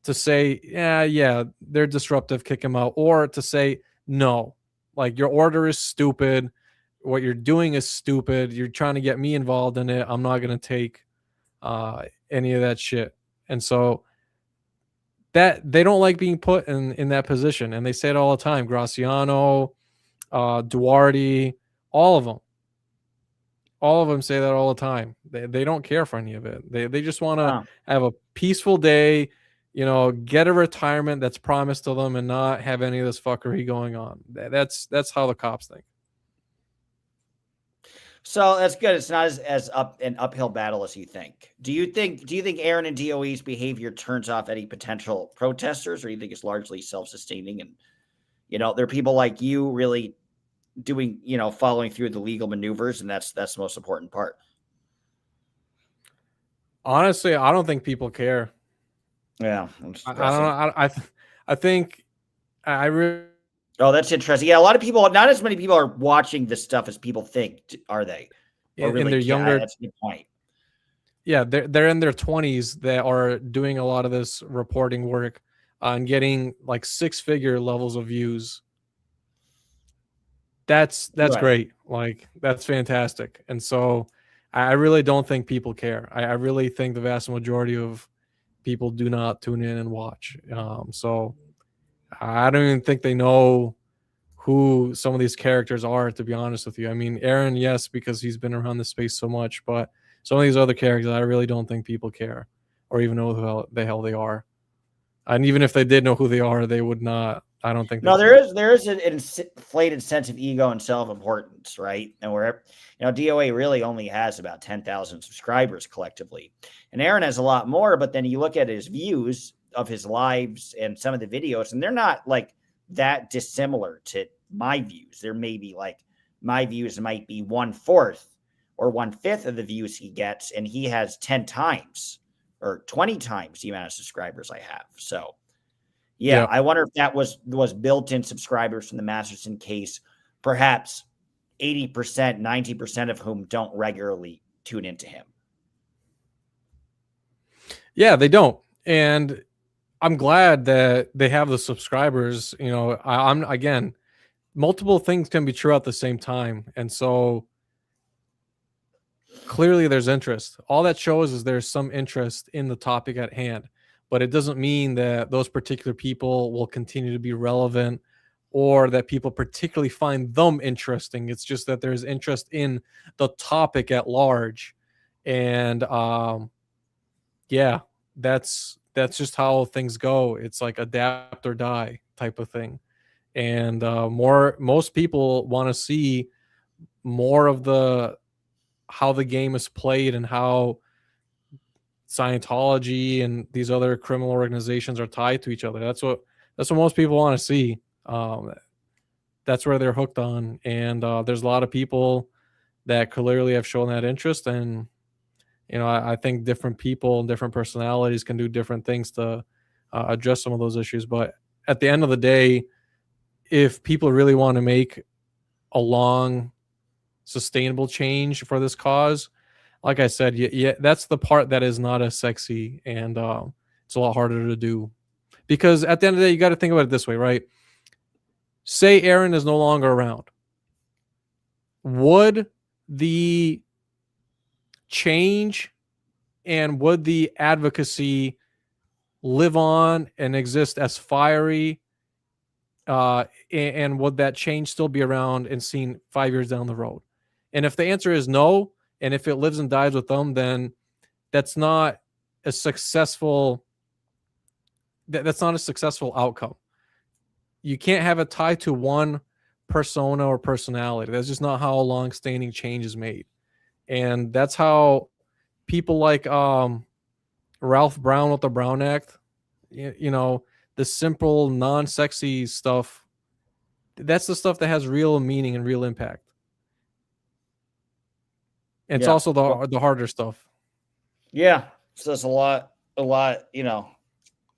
to say, yeah, they're disruptive, kick them out, or to say, no, like your order is stupid. What you're doing is stupid. You're trying to get me involved in it. I'm not going to take any of that shit. And so that they don't like being put in that position. And they say it all the time. Graciano, Duarte, all of them. All of them say that all the time. They don't care for any of it. They just want to have a peaceful day, get a retirement that's promised to them and not have any of this fuckery going on. That's how the cops think. So that's good. It's not as an uphill battle as you think. Do you think Aaron and DOE's behavior turns off any potential protesters, or do you think it's largely self-sustaining? And there are people like you really doing, following through the legal maneuvers, and that's the most important part. Honestly, I don't think people care. Yeah, I don't know. I think I really. Oh, that's interesting. Yeah, a lot of people, not as many people are watching this stuff as people think, are they? Or really in their younger. That's a good point. Yeah, they're in their 20s that are doing a lot of this reporting work and getting like 6-figure levels of views. That's Right. great. Like that's fantastic. And so I really don't think people care. I really think the vast majority of people do not tune in and watch. So I don't even think they know who some of these characters are, to be honest with you. I mean, Aaron, yes, because he's been around the space so much, but some of these other characters, I really don't think people care or even know who the hell they are. And even if they did know who they are, they would not I don't think they No, should. there is an inflated sense of ego and self importance, right? And where DOA really only has about 10,000 subscribers collectively, and Aaron has a lot more. But then you look at his views of his lives and some of the videos, and they're not like that dissimilar to my views. There may be like my views might be 1/4 or 1/5 of the views he gets, and he has 10 times or 20 times the amount of subscribers I have. So yeah, Yeah. I wonder if that was built-in subscribers from the Masterson case, perhaps 80%, 90% of whom don't regularly tune into him. Yeah, they don't. And I'm glad that they have the subscribers. I'm again, multiple things can be true at the same time. And so clearly there's interest. All that shows is there's some interest in the topic at hand, but it doesn't mean that those particular people will continue to be relevant or that people particularly find them interesting. It's just that there's interest in the topic at large. And yeah, that's just how things go. It's like adapt or die type of thing. And most people want to see more of the how the game is played and how Scientology and these other criminal organizations are tied to each other. That's what most people want to see. That's where they're hooked on, and there's a lot of people that clearly have shown that interest. And I think different people and different personalities can do different things to address some of those issues. But at the end of the day, if people really want to make a long, sustainable change for this cause, like I said, yeah, that's the part that is not as sexy, and it's a lot harder to do. Because at the end of the day, you got to think about it this way, right? Say Aaron is no longer around. Would the change and would the advocacy live on and exist as fiery? And would that change still be around and seen 5 years down the road? And if the answer is no, and if it lives and dies with them, then that's not a successful. That's not a successful outcome. You can't have it tied to one persona or personality. That's just not how a long-standing change is made. And that's how people like Ralph Brown with the Brown Act, the simple, non-sexy stuff, that's the stuff that has real meaning and real impact. And it's also the harder stuff. Yeah. So it's a lot,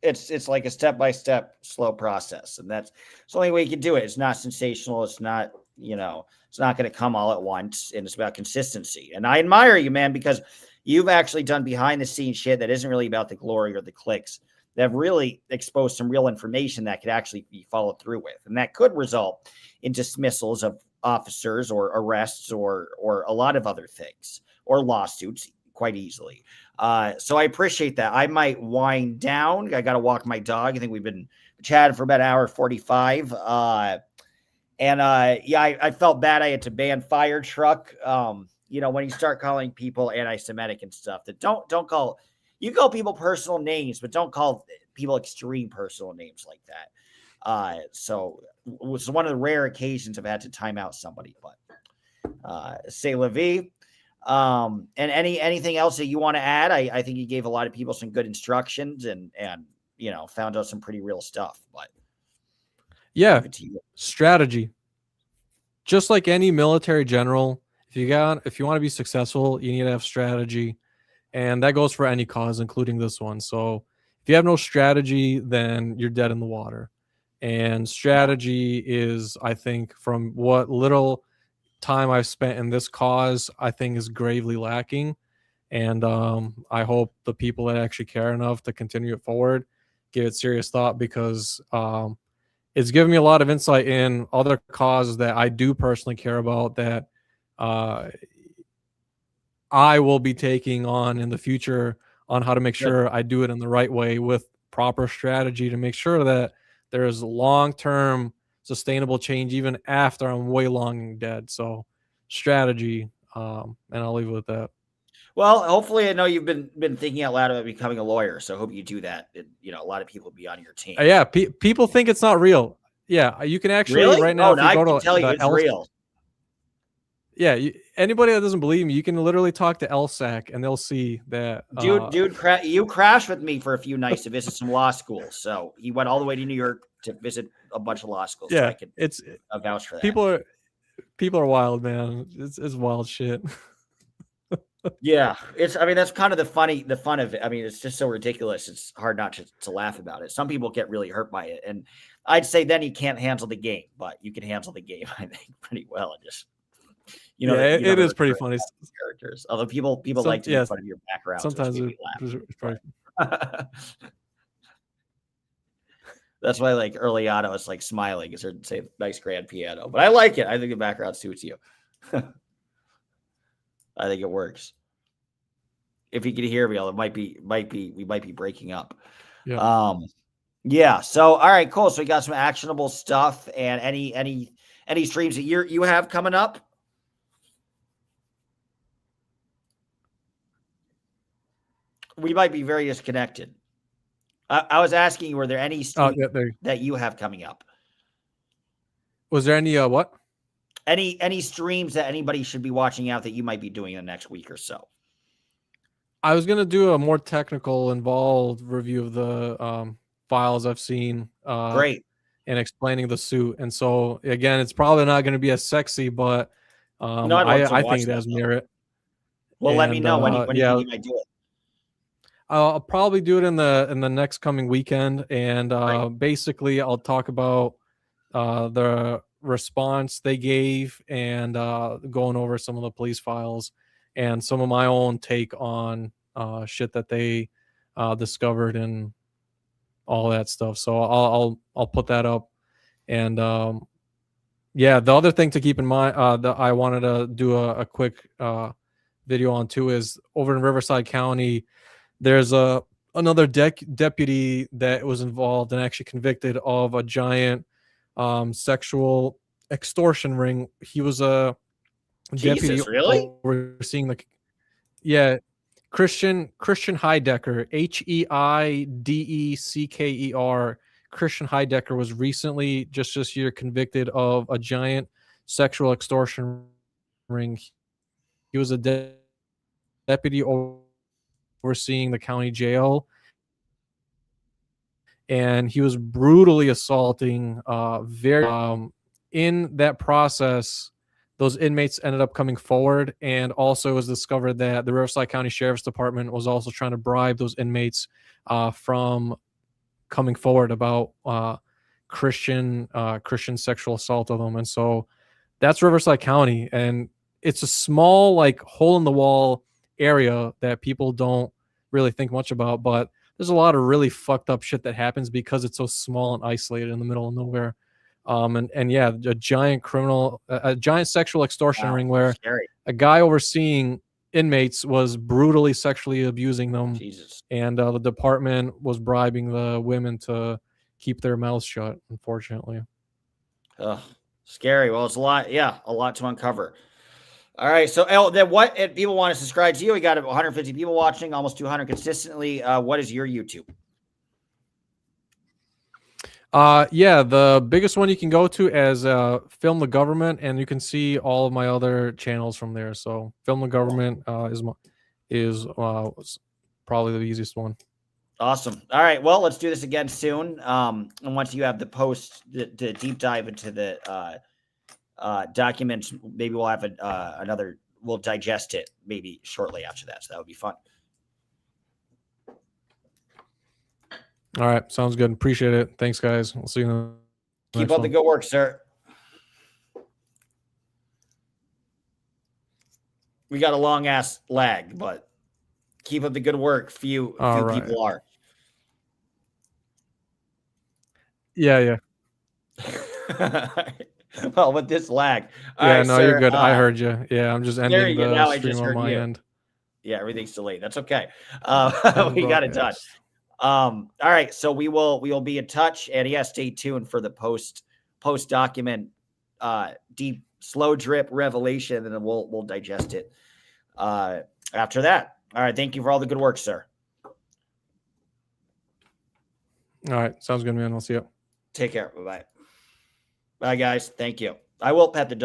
it's like a step-by-step slow process. And that's the only way you can do it. It's not sensational. It's not, it's not going to come all at once. And it's about consistency. And I admire you, man, because you've actually done behind the scenes shit that isn't really about the glory or the clicks, that have really exposed some real information that could actually be followed through with. And that could result in dismissals of officers or arrests or a lot of other things, or lawsuits quite easily. So I appreciate that. I might wind down. I got to walk my dog. I think we've been chatting for about an hour 45. I felt bad. I had to ban Fire Truck. When you start calling people anti-Semitic and stuff, that don't call, you call people personal names, but don't call people extreme personal names like that. So it was one of the rare occasions I've had to time out somebody, but say la vie. And anything else that you want to add? I think you gave a lot of people some good instructions and found out some pretty real stuff, but yeah, strategy. Just like any military general, if you want to be successful, you need to have strategy. And that goes for any cause, including this one. So if you have no strategy, then you're dead in the water. And strategy is, I think, from what little time I've spent in this cause, I think is gravely lacking. And I hope the people that actually care enough to continue it forward give it serious thought, because it's given me a lot of insight in other causes that I do personally care about, that I will be taking on in the future, on how to make sure I do it in the right way with proper strategy to make sure that there is long-term sustainable change even after I'm way long dead. So strategy, and I'll leave it with that. Well, hopefully, I know you've been thinking out loud about becoming a lawyer, so I hope you do that. A lot of people will be on your team. Yeah, people think it's not real. Yeah, you can actually Really? right now Oh, if no, you I go can to tell you the it's real. Yeah, anybody that doesn't believe me, you can literally talk to LSAC and they'll see that. Dude, you crashed with me for a few nights to visit some law schools. So he went all the way to New York to visit a bunch of law schools. So Yeah, I could it's vouch for that. people are wild, man. It's wild shit. Yeah, I mean, that's kind of the fun of it. I mean, it's just so ridiculous. It's hard not to laugh about it. Some people get really hurt by it. And I'd say then he can't handle the game, but you can handle the game, I think, pretty well. And just, Yeah, it the is pretty recurring funny. characters. Although people like to make Yes, fun of your backgrounds, which sometimes made me it's probably. laugh. That's why, like, early on, I was like smiling because they're say nice grand piano. But I like it. I think the background suits you. I think it works. If you can hear me, we might be breaking up. Yeah. Yeah. So, all right, cool. So we got some actionable stuff, and any streams that you have coming up. We might be very disconnected. I was asking you, were there any streams that you have coming up? Was there any what? Any streams that anybody should be watching out that you might be doing in the next week or so? I was gonna do a more technical, involved review of the files I've seen. Great. And explaining the suit. And so again, it's probably not going to be as sexy, but No, I think it has merit. Well, let me know when you think you might do it. I'll probably do it in the next coming weekend, and basically I'll talk about the response they gave and going over some of the police files and some of my own take on shit that they discovered and all that stuff. So I'll put that up. And yeah, the other thing to keep in mind that I wanted to do a quick video on too is over in Riverside County, there's another deputy that was involved and actually convicted of a giant sexual extortion ring. He was a deputy overseeing Christian Heidecker, Heidecker. Christian Heidecker was recently, just this year, convicted of a giant sexual extortion ring. He was a deputy overseeing the county jail, and he was brutally assaulting in that process, those inmates ended up coming forward, and also it was discovered that the Riverside County Sheriff's Department was also trying to bribe those inmates from coming forward about Christian sexual assault of them. And so that's Riverside County, and it's a small, like, hole in the wall area that people don't really think much about, but there's a lot of really fucked up shit that happens because it's so small and isolated in the middle of nowhere. And yeah, a giant sexual extortion ring where a guy overseeing inmates was brutally sexually abusing them. Jesus. And the department was bribing the women to keep their mouths shut, unfortunately. Scary. Well, it's a lot to uncover. All right. So then what, if people want to subscribe to you, we got 150 people watching, almost 200 consistently. What is your YouTube? Yeah, the biggest one you can go to is Film the Government, and you can see all of my other channels from there. So Film the Government is probably the easiest one. Awesome. All right. Well, let's do this again soon. And once you have the deep dive into the documents, maybe we'll have we'll digest it maybe shortly after that. So that would be fun. All right. Sounds good. Appreciate it. Thanks, guys. We'll see you in the Keep up the good work, sir. We got a long ass lag, but keep up the good work. Few people are. Yeah. Well, with this lag. Right, no, sir, you're good. I heard you. Yeah, I'm just ending the stream on my end. Yeah, everything's delayed. That's okay. We got it done. All right, so we will be in touch, and yeah, stay tuned for the post document deep slow drip revelation, and then we'll digest it after that. All right, thank you for all the good work, sir. All right, sounds good, man. I'll see you. Take care. Bye-bye. Bye, guys. Thank you. I will pet the dog.